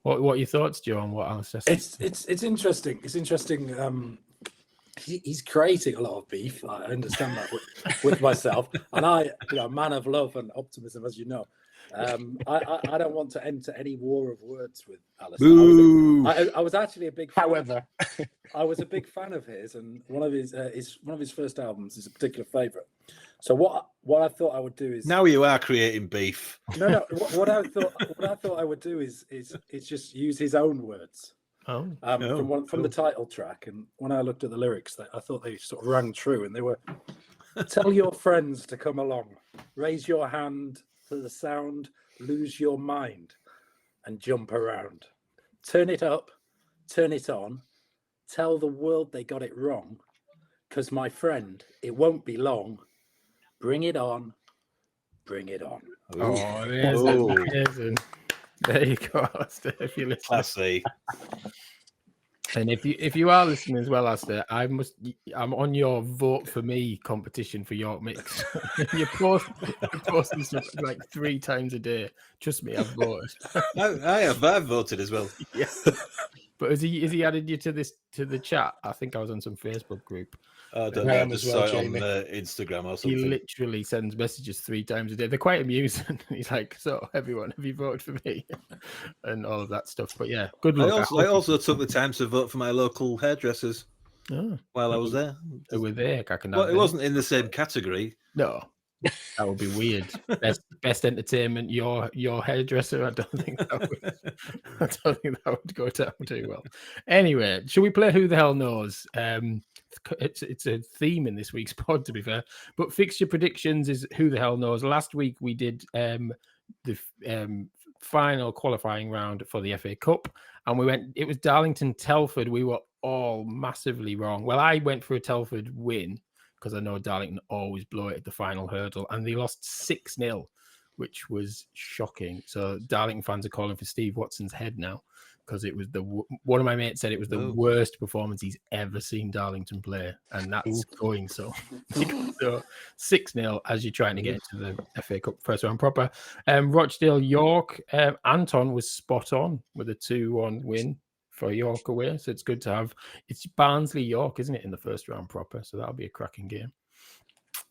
What are your thoughts, Joe, on what Alice said? It's interesting. It's interesting. He's creating a lot of beef. I understand that with myself, and I, man of love and optimism, as you know. I don't want to enter any war of words with Alistair. I was actually a big fan. However, I was a big fan of his, and one of his first albums is a particular favourite. So what I thought I would do is now you are creating beef. No. What I thought I would do is just use his own words. From the title track, and when I looked at the lyrics, I thought they sort of rang true, and they were: "Tell your friends to come along, raise your hand to the sound, lose your mind, and jump around. Turn it up, turn it on, tell the world they got it wrong, 'cause my friend, it won't be long. Bring it on, bring it on." There you go, Alistair. If you listen, classy. And if you are listening as well, Alistair, I'm on your vote for me competition for York Mix. You're posting stuff like 3 times a day. Trust me, I've voted. I've voted as well. Yeah. But is he added you to the chat? I think I was on some Facebook group. I don't I know. I am just as well, saw it on Jamie. Instagram or He something. literally sends messages 3 times a day. They're quite amusing. He's like, "So everyone, have you voted for me?" and all of that stuff. But yeah, good luck. I also took the time to vote for my local hairdressers while I was there. Who were there? Well, it wasn't in the same category. No, that would be weird. Best entertainment. Your hairdresser. I don't think that would go down too well. Anyway, should we play Who the Hell Knows? It's a theme in this week's pod, to be fair. But fixture predictions is Who the Hell Knows. Last week we did the final qualifying round for the FA Cup, and it was Darlington Telford. We were all massively wrong. Well, I went for a Telford win because I know Darlington always blow it at the final hurdle, and they lost 6-0, which was shocking. So Darlington fans are calling for Steve Watson's head now, because it was one of my mates said it was the worst performance he's ever seen Darlington play, and that's going so. So 6-0 as you're trying to get into the FA Cup first round proper. Rochdale York, Anton was spot on with a 2-1 win for York away, so it's good to have. It's Barnsley York, isn't it, in the first round proper? So that'll be a cracking game.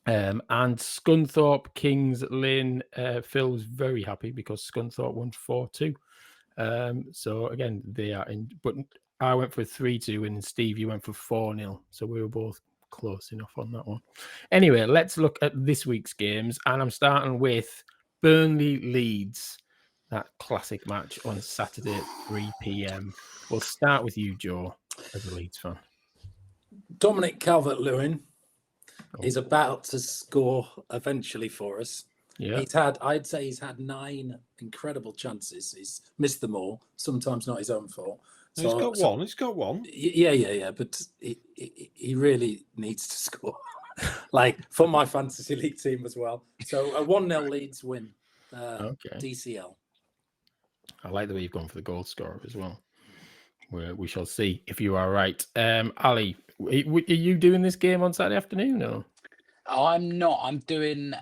And Scunthorpe Kings Lynn, Phil was very happy because Scunthorpe won 4-2. So again, they are in, but I went for 3-2 and Steve, you went for 4-0. So we were both close enough on that one. Anyway, let's look at this week's games, and I'm starting with Burnley Leeds, that classic match on Saturday at 3 p.m. We'll start with you, Joe, as a Leeds fan. Dominic Calvert-Lewin is about to score eventually for us. Yeah, I'd say he's had 9 incredible chances. He's missed them all, sometimes not his own fault. So, he's got one. Yeah. But he really needs to score, like for my fantasy league team as well. So a 1-0 Leeds win. okay. DCL. I like the way you've gone for the goal scorer as well. We shall see if you are right. Ali, are you doing this game on Saturday afternoon? Or? I'm not. I'm doing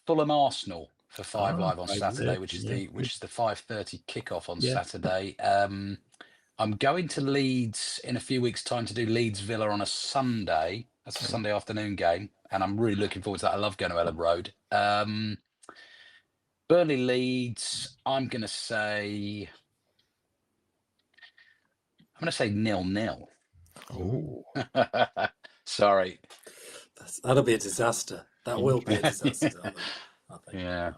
Fulham Arsenal for 5 Live on Saturday, which is the 5:30 kickoff on Saturday. I'm going to Leeds in a few weeks' time to do Leeds Villa on a Sunday. That's a Sunday afternoon game, and I'm really looking forward to that. I love going to Ellen Road. Burnley Leeds, I'm going to say 0-0. Oh, sorry. That'll be a disaster. That will be a disaster. I think. Yeah.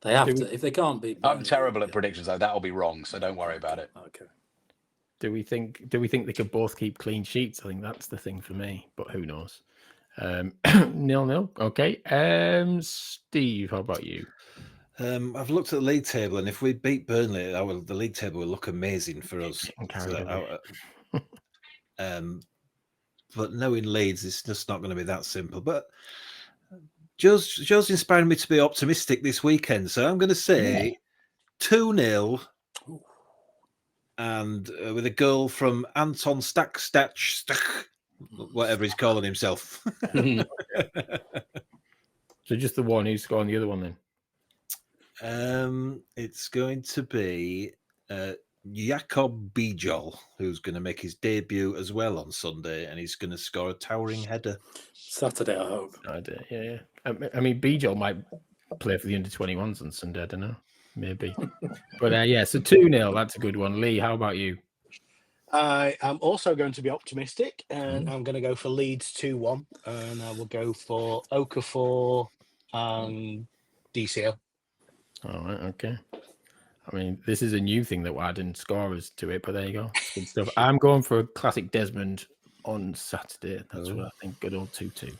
They have to. If they can't be, I'm terrible at predictions, though. That'll be wrong, so don't worry about it. Okay. Do we think they could both keep clean sheets? I think that's the thing for me, but who knows? 0-0. Okay. Steve, how about you? I've looked at the league table, and if we beat Burnley, the league table will look amazing for us. But knowing Leeds, it's just not going to be that simple. But Joe's inspiring me to be optimistic this weekend, so I'm going to say 2-0, and with a goal from Anton Stach, whatever he's calling himself. So just the one who's scoring the other one then? It's going to be Jakob Bijol, who's going to make his debut as well on Sunday, and he's going to score a towering header. Saturday, I hope. Yeah. I mean, Bijol might play for the under-21s on Sunday. I don't know. Maybe. But so 2-0, that's a good one. Lee, how about you? I am also going to be optimistic, and I'm going to go for Leeds 2-1, and I will go for Okafor and DCL. All right, okay. I mean, this is a new thing that we're adding scorers to it, but there you go. It's good stuff. I'm going for a classic Desmond on Saturday. That's what I think. Good old 2-2.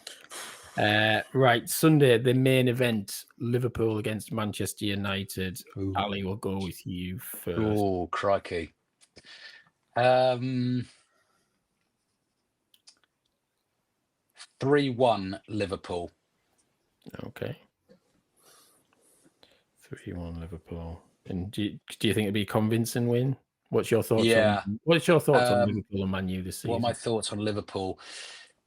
Right, Sunday, the main event, Liverpool against Manchester United. Ali, will go with you first. Oh, crikey. 3-1 Liverpool. Okay. 3-1 Liverpool. And do you think it'd be a convincing win? What's your thoughts? Yeah. What's your thoughts on Liverpool and Man U this season? What are my thoughts on Liverpool?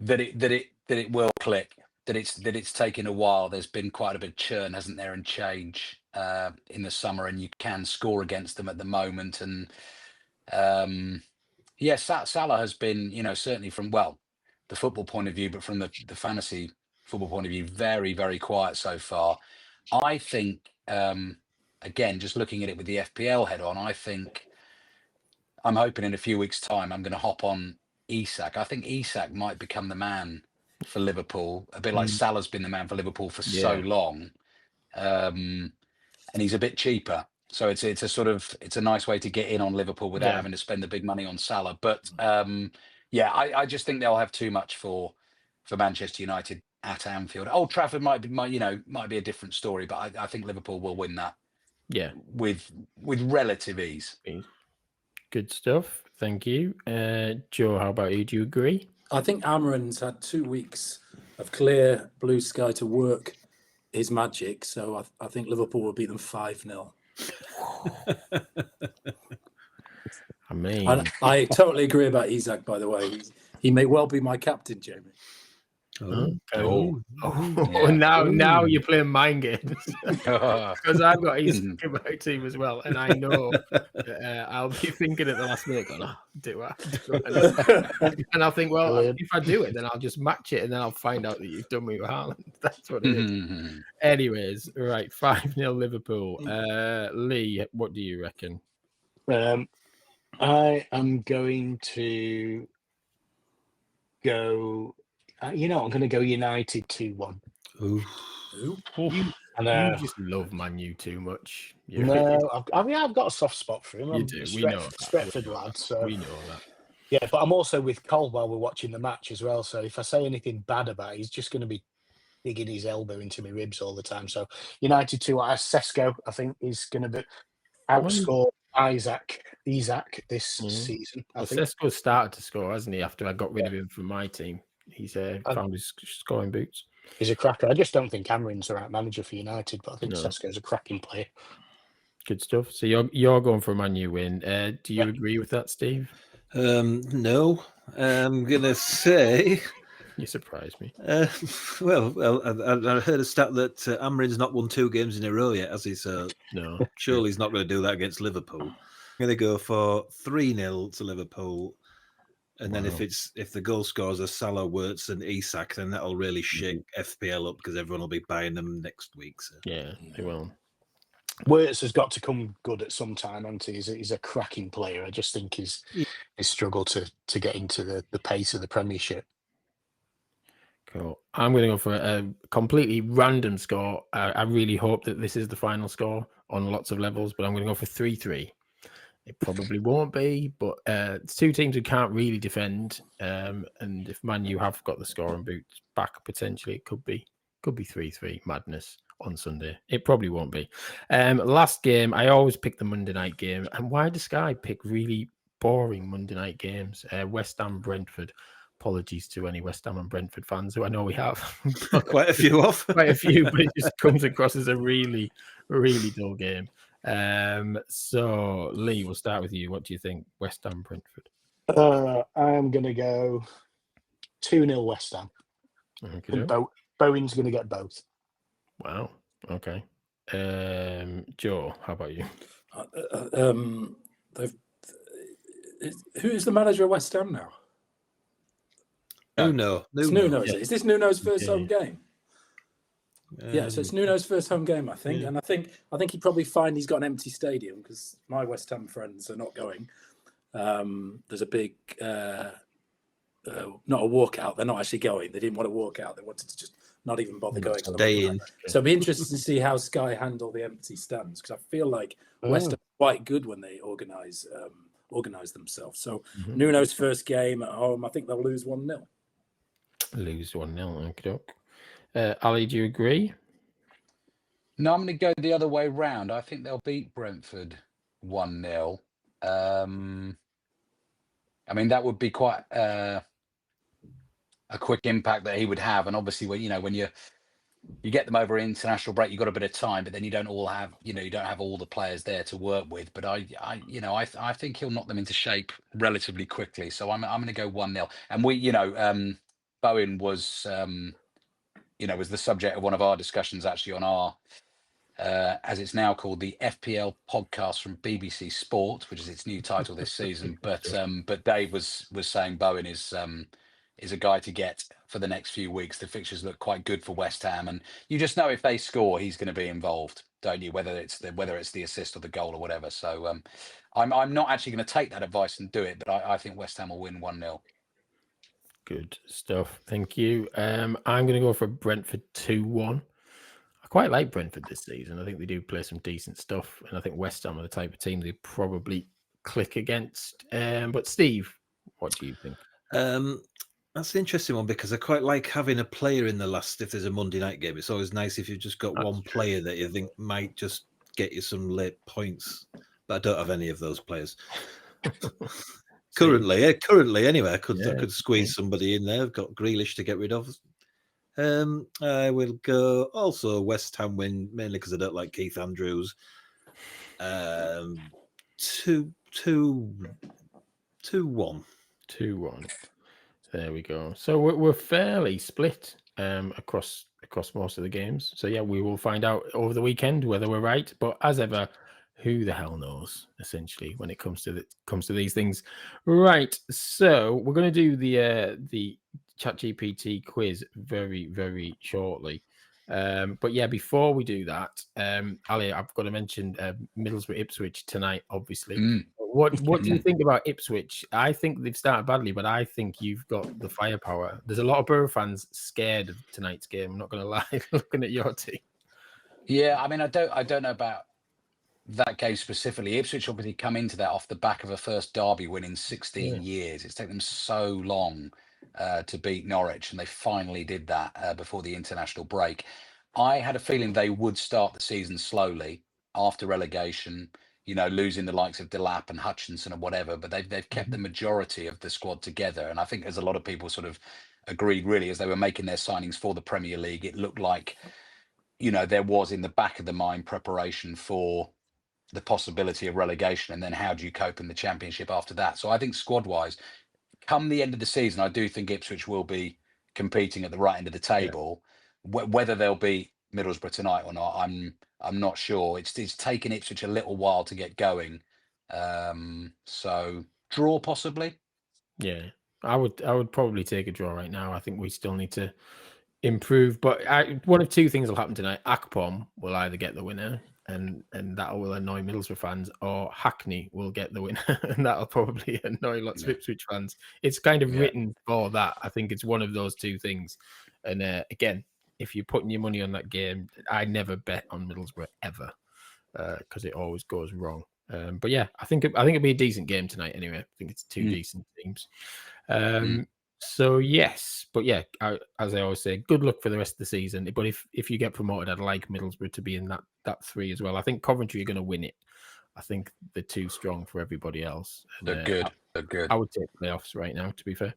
That it will click. That it's taken a while. There's been quite a bit of churn, hasn't there, and change in the summer, and you can score against them at the moment. And Yeah, Salah has been, certainly from, well, the football point of view, but from the fantasy football point of view, very, very quiet so far. I think, again, just looking at it with the FPL head on, I'm hoping in a few weeks' time I'm going to hop on Isak. I think Isak might become the man for Liverpool, a bit like Salah's been the man for Liverpool for so long. And he's a bit cheaper. So it's a nice way to get in on Liverpool without having to spend the big money on Salah. But I just think they'll have too much for Manchester United at Anfield. Old Trafford might be a different story, but I think Liverpool will win that. Yeah, with relative ease. Good stuff. Thank you, Joe. How about you? Do you agree? I think Amarin's had 2 weeks of clear blue sky to work his magic, so I think Liverpool will beat them 5-0. I mean, I totally agree about Isak. By the way, he may well be my captain, Jamie. Now you're playing mind games because I've got Isak in my team as well, and I know I'll be thinking at the last minute, going, do I? And I'll think, well, if I do it, then I'll just match it, and then I'll find out that you've done me with Haaland. That's what it is. Anyways, right, 5-0 Liverpool. Lee, what do you reckon? I am going to go. I'm going to go United 2-1. You just love Man U too much. I've got a soft spot for him. You do. We know that. Stretford lad. So we know that. Yeah, but I'm also with Cole while we're watching the match as well. So if I say anything bad about it, he's just going to be digging his elbow into my ribs all the time. So United 2, Sesko, I think, is going to outscore Isak this season. Well, Sesko started to score, hasn't he? After I got rid of him from my team, he's found his scoring boots. He's a cracker. I just don't think Amarin's the right manager for United, but I think Sesko's a cracking player. Good stuff. So you're going for a Man U win. Do you agree with that, Steve? No. I'm gonna say. You surprised me. Well, I heard a stat that Amarin's not won 2 games in a row yet, has he? So no, surely he's not going to do that against Liverpool. I'm going to go for 3-0 to Liverpool, and then if the goal scorers are Salah, Wirtz, and Isak, then that'll really shake FPL up because everyone will be buying them next week. So. Yeah, they will. Wirtz has got to come good at some time, hasn't he? He's a cracking player. I just think he's struggled to get into the pace of the Premiership. Cool. I'm going to go for a completely random score. I really hope that this is the final score on lots of levels, but I'm going to go for 3-3. It probably won't be, but it's 2 teams who can't really defend. And if Man U have got the scoring boots back, potentially it could be 3-3 madness on Sunday. It probably won't be. Last game, I always pick the Monday night game. And why does Sky pick really boring Monday night games? West Ham, Brentford. Apologies to any West Ham and Brentford fans who I know we have. Quite a few off. Quite a few, but it just comes across as a really, really dull game. So, Lee, we'll start with you. What do you think? West Ham, Brentford? I'm going to go 2-0 West Ham. Okay. Bowen's going to get both. Wow. Okay. Joe, how about you? Who is the manager of West Ham now? Nuno. It's Nuno. Is this Nuno's first home game? Yeah, so it's Nuno's first home game, I think, and I think he'd probably find he's got an empty stadium because my West Ham friends are not going. There's a big, not a walkout. They're not actually going. They didn't want to walk out. They wanted to just not even bother going. Stay in. So it'll be interesting to see how Sky handle the empty stands because I feel like West Ham are quite good when they organise themselves. So Nuno's first game at home, I think they'll lose 1-0. Lose 1-0. Okay. Ali, do you agree? No, I'm going to go the other way round. I think they'll beat Brentford 1-0. I mean, that would be quite a quick impact that he would have. And obviously, when you get them over international break, you've got a bit of time, but then you don't have all the players there to work with. But I think he'll knock them into shape relatively quickly. So I'm going to go 1-0. And Bowen was the subject of one of our discussions actually on our as it's now called, the FPL podcast from BBC Sport, which is its new title this season. But Dave was saying Bowen is a guy to get for the next few weeks. The fixtures look quite good for West Ham, and you just know if they score, he's going to be involved, don't you? Whether it's the assist or the goal or whatever. So I'm not actually going to take that advice and do it, but I think West Ham will win 1-0. Good stuff. Thank you. I'm going to go for Brentford 2-1. I quite like Brentford this season. I think they do play some decent stuff, and I think West Ham are the type of team they probably click against. But Steve, what do you think? That's an interesting one because I quite like having a player in the last. If there's a Monday night game, it's always nice if you've just got one player that you think might just get you some late points. But I don't have any of those players currently. Anyway, I could squeeze somebody in there. I've got Grealish to get rid of. I will go also West Ham win, mainly because I don't like Keith Andrews. 2-1. 2-1. There we go. So we're fairly split across most of the games. So yeah, we will find out over the weekend whether we're right. But as ever, who the hell knows? Essentially, when it comes to these things, right? So we're going to do the ChatGPT quiz very, very shortly. But yeah, before we do that, Ali, I've got to mention Middlesbrough Ipswich tonight, obviously. What do you think about Ipswich? I think they've started badly, but I think you've got the firepower. There's a lot of Borough fans scared of tonight's game. I'm not going to lie, looking at your team. Yeah, I mean, I don't know about that game specifically. Ipswich obviously come into that off the back of a first derby win in 16 years. It's taken them so long to beat Norwich, and they finally did that before the international break. I had a feeling they would start the season slowly after relegation, losing the likes of Delap and Hutchinson and whatever, but they've kept the majority of the squad together. And I think as a lot of people sort of agreed, really, as they were making their signings for the Premier League, it looked like, there was in the back of the mind preparation for the possibility of relegation, and then how do you cope in the Championship after that? So I think squad-wise, come the end of the season, I do think Ipswich will be competing at the right end of the table. Whether they'll beat Middlesbrough tonight or not, I'm not sure. It's taken Ipswich a little while to get going. So draw possibly. Yeah, I would probably take a draw right now. I think we still need to improve, but one of two things will happen tonight. Akpom will either get the winner, and that will annoy Middlesbrough fans, or Hackney will get the winner, and that'll probably annoy lots of Ipswich fans. It's kind of written for that. I think it's one of those two things. And again, if you're putting your money on that game, I never bet on Middlesbrough ever, because it always goes wrong. But yeah, I think it'll be a decent game tonight anyway. I think it's two decent teams. So yes, but yeah, as I always say, good luck for the rest of the season. But if you get promoted, I'd like Middlesbrough to be in that 3 as well. I think Coventry are going to win it. I think they're too strong for everybody else. And, They're good. They're good. I would take playoffs right now, to be fair.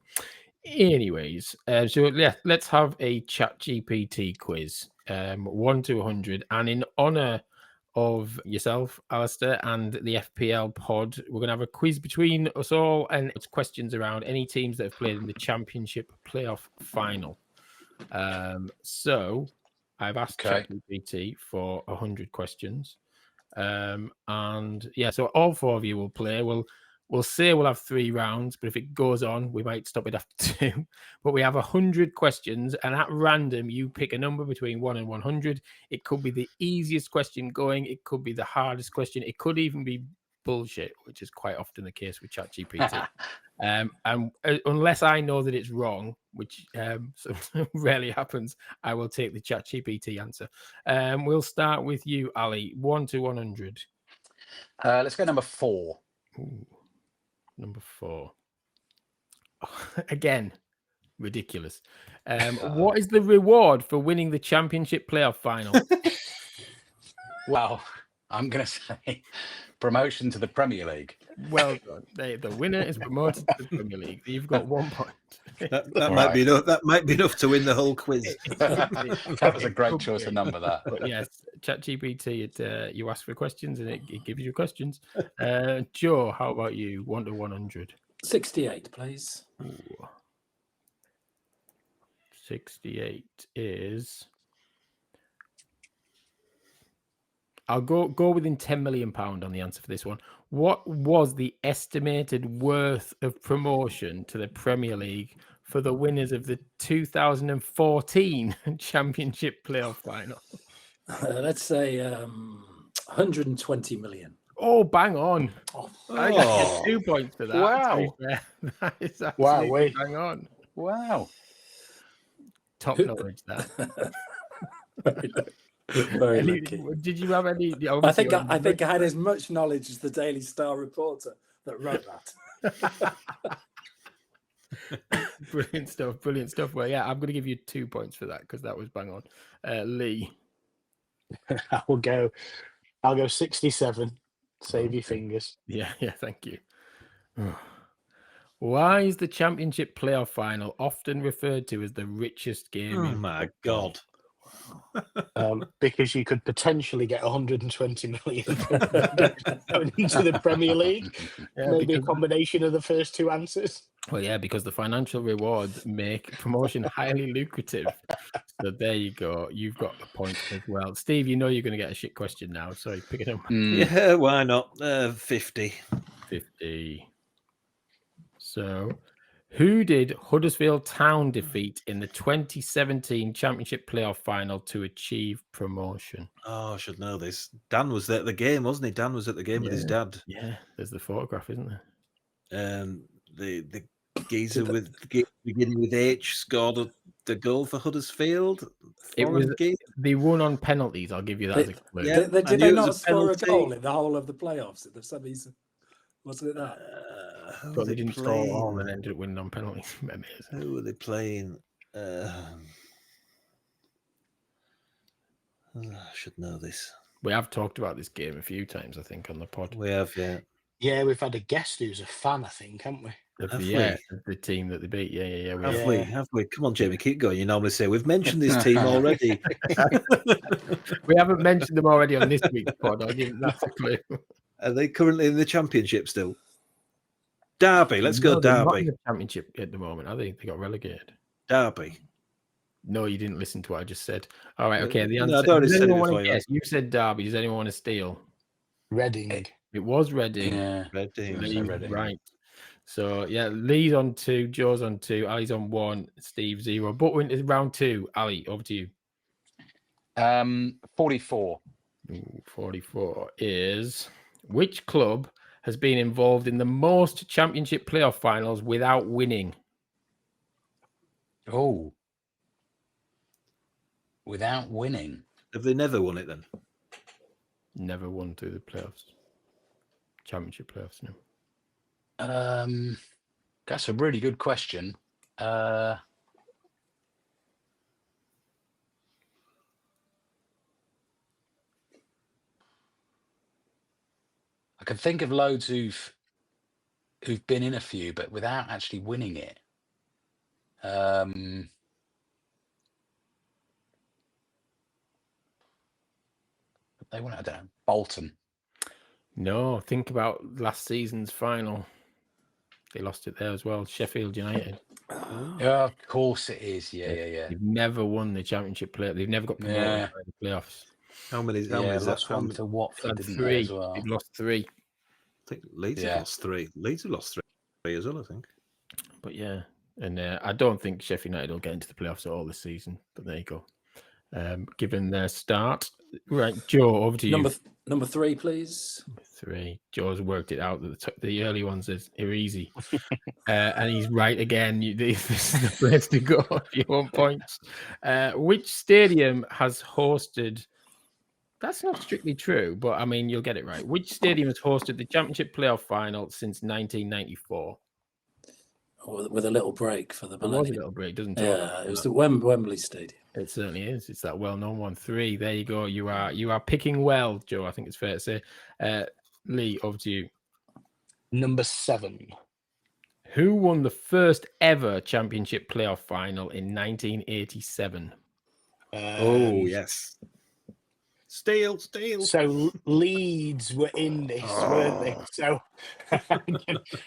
Anyways, so yeah, let's have a ChatGPT quiz, 1 to 100, and in honor of yourself, Alistair, and the FPL pod, we're going to have a quiz between us all, and it's questions around any teams that have played in the Championship playoff final. So I've asked ChatGPT for 100 questions, and yeah, so all 4 of you will play. We'll say we'll have 3 rounds, but if it goes on, we might stop it after 2. But we have 100 questions, and at random, you pick a number between 1 and 100. It could be the easiest question going. It could be the hardest question. It could even be bullshit, which is quite often the case with ChatGPT. And unless I know that it's wrong, which rarely happens, I will take the ChatGPT answer. We'll start with you, Ali. 1 to 100. Let's go number 4. Ooh. Number 4. Again, ridiculous. What is the reward for winning the Championship playoff final? Well, I'm going to say promotion to the Premier League. Well done. The winner is promoted to the Premier League. You've got 1 point. That might be enough. That might be enough to win the whole quiz. That was a great choice of number. That. But yes, ChatGPT. You ask for questions and it gives you questions. Joe, how about you? 1 to 100. 68, please. Ooh. 68 is I'll go within £10 million on the answer for this one. What was the estimated worth of promotion to the Premier League for the winners of the 2014 Championship playoff final? Let's say 120 million. Oh, bang on. I get 2 points for that. Wow. To be fair. That is Wow, absolutely bang on. Wow. Top knowledge, that. Very lucky. Did you have any? I think I had as much knowledge as the Daily Star reporter that wrote that. Brilliant stuff. Well, yeah, I'm going to give you 2 points for that because that was bang on. Lee. I'll go 67. Save your fingers. Yeah, thank you. Why is the Championship playoff final often referred to as the richest game? Oh my God. Because you could potentially get 120 million going into the Premier League. Yeah, Maybe a combination of the first two answers. Well, yeah, because the financial rewards make promotion highly lucrative. So there you go. You've got a point as well. Steve, you know you're going to get a shit question now. So pick it up. Yeah, why not? 50. 50. So who did Huddersfield Town defeat in the 2017 Championship playoff final to achieve promotion? Oh, I should know this. Dan was at the game, wasn't he? Dan was at the game with his dad. Yeah, there's the photograph, isn't there? The geezer beginning with H scored the goal for Huddersfield. They won on penalties. I'll give you that as a clue. Yeah, Did they not score a goal in the whole of the playoffs in the semis? Wasn't it that? But they didn't score all and ended up winning on penalties. Who were they playing? I should know this. We have talked about this game a few times, I think, on the pod. We have, yeah. Yeah, we've had a guest who's a fan, I think, haven't we? The team that they beat. Yeah. Have we? Come on, Jamie, keep going. You normally say we've mentioned this team already. We haven't mentioned them already on this week's pod. I'll give that's a clue. Are they currently in the Championship still? Derby. Let's go they're not Derby. in the Championship at the moment. I think they got relegated. Derby. No, you didn't listen to what I just said. All right, okay. The answer. No, I'd already does said it anyone want before, to guess? You said Derby. Does anyone want to steal? Reading. It was Reading. Yeah. Reading. Right. So yeah, Lee's on 2, Joe's on 2, Ali's on 1, Steve 0. But we're into round 2. Ali, over to you. 44. 44 is which club has been involved in the most Championship playoff finals without winning? Oh. Without winning. Have they never won it then? Never won through the playoffs. Championship playoffs, no. That's a really good question. I can think of loads who've been in a few, but without actually winning it. They won it, I don't know. Bolton. No, think about last season's final. They lost it there as well. Sheffield United. Yeah, of course it is. Yeah. They've never won the Championship playoff. They've never got promoted in the playoffs. How many is that? Lost one to Watford, didn't 3. they, as well? They've lost 3. I think Leeds have lost 3. Leeds have lost 3 as well, I think. But yeah, and I don't think Sheffield United will get into the playoffs at all this season. But there you go. Given their start, right, Joe, over to you. Number 3, please. 3. Joe's worked it out that the early ones are easy, and he's right again. This is the place to go if you want points. Which stadium has hosted? That's not strictly true, but I mean you'll get it right. Which stadium has hosted the Championship playoff final since 1994? With a little break for the millennium. There was a little break, doesn't it? Yeah, it was the Wembley Stadium. It certainly is. It's that well-known one. 3. There you go. You are picking well, Joe. I think it's fair to say. Lee, over to you. Number 7. Who won the first ever Championship playoff final in 1987? Oh yes. Steal. So Leeds were in this, weren't they? So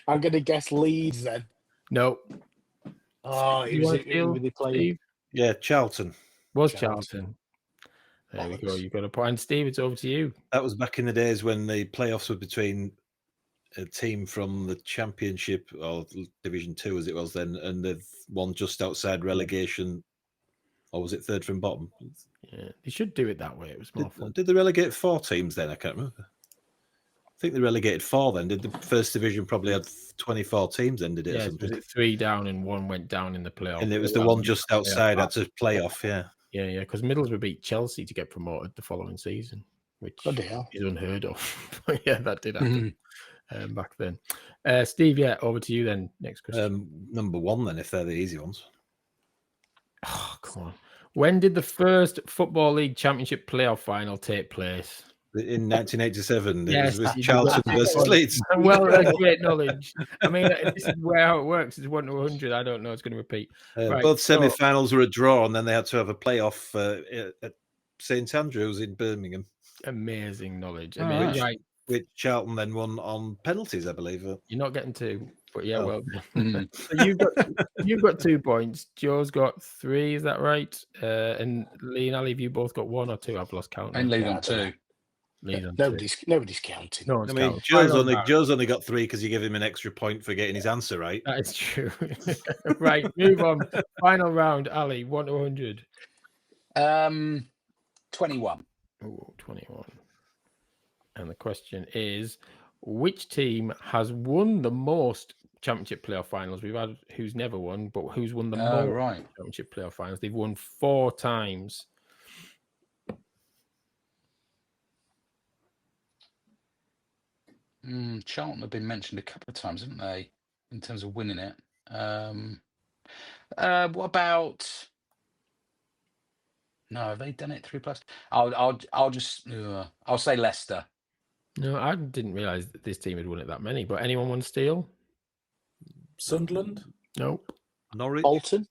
I'm going to guess Leeds then. No. Oh, who were they playing? Yeah, Charlton. Was Charlton. There we go. You've got a point. And Steve, it's over to you. That was back in the days when the playoffs were between a team from the Championship or Division 2 as it was then, and the one just outside relegation, or was it third from bottom? Yeah, they should do it that way. It was more fun. Did they relegate 4 teams then? I can't remember. I think they relegated 4 then. Did the first division probably had 24 teams then, did it? Yeah, or something? was it 3 down and 1 went down in the playoff? And it was the one just outside had to play off, yeah. Yeah, because Middlesbrough beat Chelsea to get promoted the following season, which is unheard of. But yeah, that did happen back then. Steve, over to you then. Next question. Number 1 then, if they're the easy ones. Oh, come on. When did the first Football League Championship playoff final take place? In 1987, yes, it was Charlton versus Leeds. Well, great knowledge. I mean, this is how it works. It's 1 to 100. I don't know. It's going to repeat. Right, both semi-finals were a draw, and then they had to have a playoff at St Andrews in Birmingham. Amazing knowledge. Which Charlton then won on penalties, I believe. You're not getting 2, but yeah, well. So you've got 2 points. Joe's got 3. Is that right? And Lee and Ali, have you both got 1 or 2? I've lost count. And Lee on 2. Nobody's counting. No one's counting. Joe's only got 3 because you give him an extra point for getting his answer right. That is true. Right, move on. Final round, Ali, 1 to 100. 21. Oh, 21. And the question is, which team has won the most Championship playoff finals? We've had who's never won, but who's won the most Championship playoff finals? They've won 4 times. Charlton have been mentioned a couple of times, haven't they, in terms of winning it? What about? No, have they done it 3+? I'll say Leicester. No, I didn't realise that this team had won it that many. But anyone won Steel? Sunderland? Nope. Norwich? Bolton?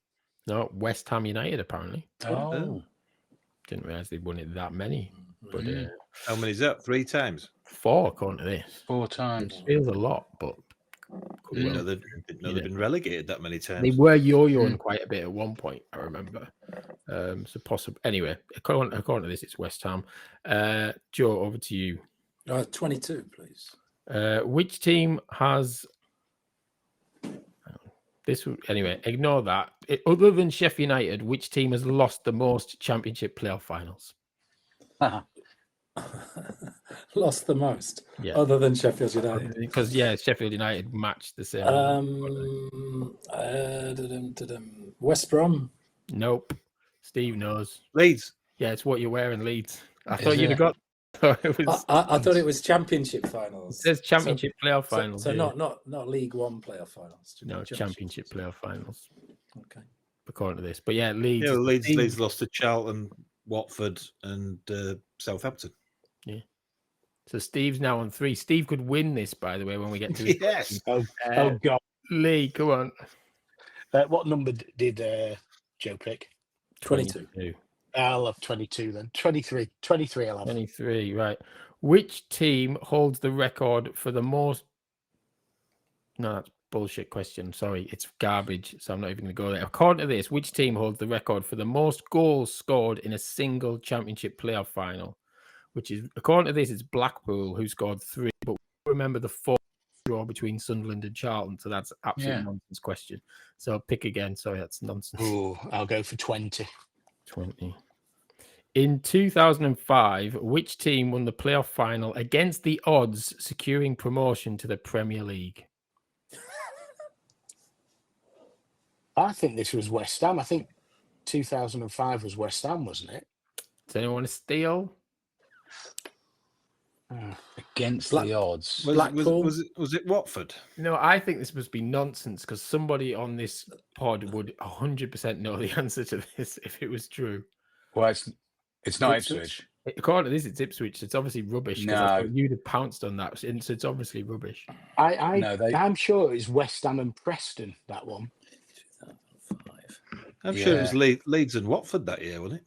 No, West Ham United apparently. Oh. Didn't realise they'd won it that many. But how many is that? 3 times? 4 according to this. 4 times. It feels a lot, but Didn't know they've been relegated that many times. They were yo-yoing quite a bit at one point, I remember. So possible. Anyway, according to this, it's West Ham. Joe, over to you. 22, please. Which team has this? Anyway, ignore that. Other than Sheffield United, which team has lost the most Championship playoff finals? Lost the most, yeah. Other than Sheffield United, because Sheffield United matched the same. West Brom. Nope. Steve knows. Leeds. Yeah, it's what you're wearing, Leeds. I thought you'd have got. I thought it was Championship finals. It says Championship playoff finals. So not League One playoff finals. No, Championship playoff finals. Okay. According to this, but yeah, Leeds. Yeah, Leeds lost to Charlton, Watford, and Southampton. Yeah. So Steve's now on 3. Steve could win this, by the way, when we get to it. Yes. Oh God. Lee, come on. What number did Joe pick? 22. I'll have 22 then. 23. 23 I'll have. 23, right. Which team holds the record for the most... No, that's bullshit question. Sorry, it's garbage, so I'm not even going to go there. According to this, which team holds the record for the most goals scored in a single Championship playoff final? Which is, according to this, it's Blackpool, who scored 3. But remember the 4 draw between Sunderland and Charlton, so that's absolute nonsense question. So pick again. Sorry, that's nonsense. Oh, I'll go for 20. 20. In 2005, which team won the playoff final against the odds, securing promotion to the Premier League? I think this was West Ham. I think 2005 was West Ham, wasn't it? Does anyone want to steal? Against the odds. Was it Watford? No, I think this must be nonsense because somebody on this pod would 100% know the answer to this if it was true. Well, it's not Ipswich. According to this, it's Ipswich. It's obviously rubbish. No, you'd have pounced on that. So it's obviously rubbish. I'm sure it was West Ham and Preston, that one. 2005. I'm sure it was Leeds and Watford that year, wasn't it?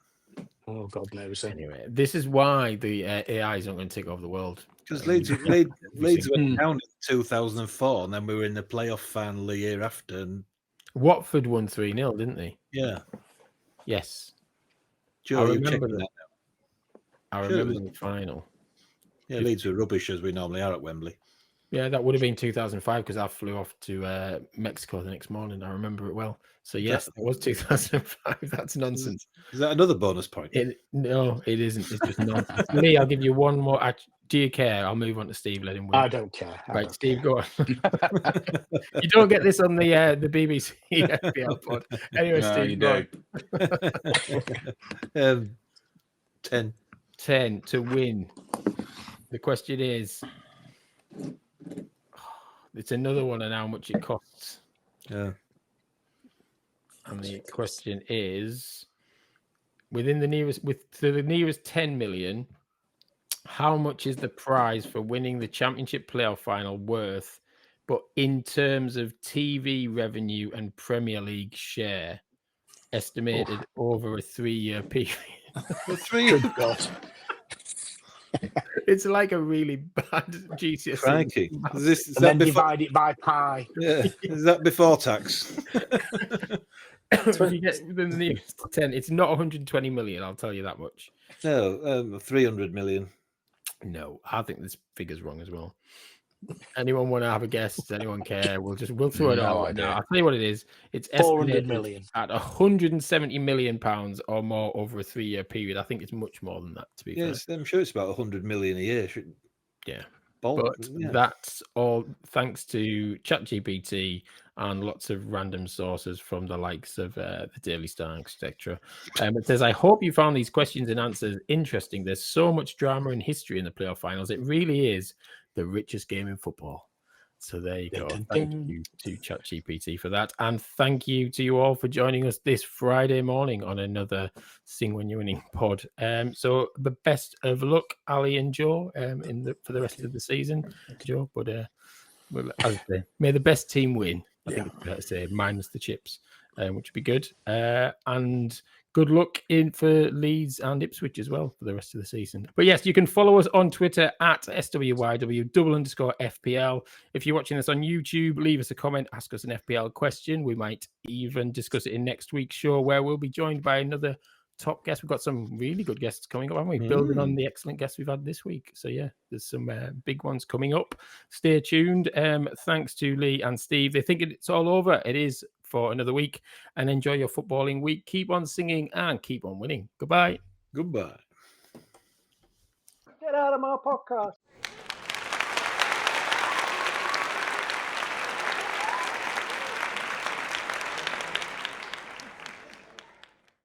Oh, God knows. Anyway, this is why the AI is not going to take over the world. Because Leeds went down in 2004, and then we were in the playoff final the year after. And Watford won 3-0, didn't they? Yeah. Yes. Joe, I remember that. I remember the final. Yeah, Leeds were rubbish as we normally are at Wembley. Yeah, that would have been 2005 because I flew off to Mexico the next morning. I remember it well. So yes, it was 2005. That's nonsense. Is that another bonus point? No, it isn't. It's just nonsense. Lee, I'll give you one more. Do you care? I'll move on to Steve. Let him win. I don't care. Right, Steve, go on. You don't get this on the BBC FPL pod. Anyway, No, Steve, you go don't. 10. 10 to win. The question is, it's another one and how much it costs. Yeah. And the question is, to the nearest 10 million, how much is the prize for winning the Championship playoff final worth, but in terms of TV revenue and Premier League share, estimated over a 3-year period? Good God. It's like a really bad GCSE. Crikey. Is And then divide it by pi. Yeah. Is that before tax? If you get the nearest 10, it's not 120 million, I'll tell you that much. No, 300 million. No, I think this figure's wrong as well. Anyone want to have a guess? Does anyone care? We'll throw it No out idea. now. I'll tell you what it is. It's 400 estimated million. at 170 million pounds or more over a 3-year period. I think it's much more than that, to be fair. Yes, I'm sure it's about 100 million a year. Yeah. But that's all thanks to ChatGPT and lots of random sources from the likes of the Daily Star, etc. It says, I hope you found these questions and answers interesting. There's so much drama and history in the playoff finals. It really is the richest game in football. So there you go. Thank you to ChatGPT for that. And thank you to you all for joining us this Friday morning on another Sing When You're Winning pod. So the best of luck, Ali and Joe, for the rest of the season, Joe. But as I say, may the best team win. I think it's fair to say, minus the chips, which would be good. And good luck for Leeds and Ipswich as well for the rest of the season. But yes, you can follow us on Twitter at SWYW_FPL. If you're watching this on YouTube, leave us a comment, ask us an FPL question. We might even discuss it in next week's show, where we'll be joined by another top guest. We've got some really good guests coming up, haven't we? Building on the excellent guests we've had this week. So yeah, there's some big ones coming up. Stay tuned. Thanks to Lee and Steve. They think it's all over. It is for another week, and enjoy your footballing week. Keep on singing and keep on winning. Goodbye. Goodbye. Get out of my podcast.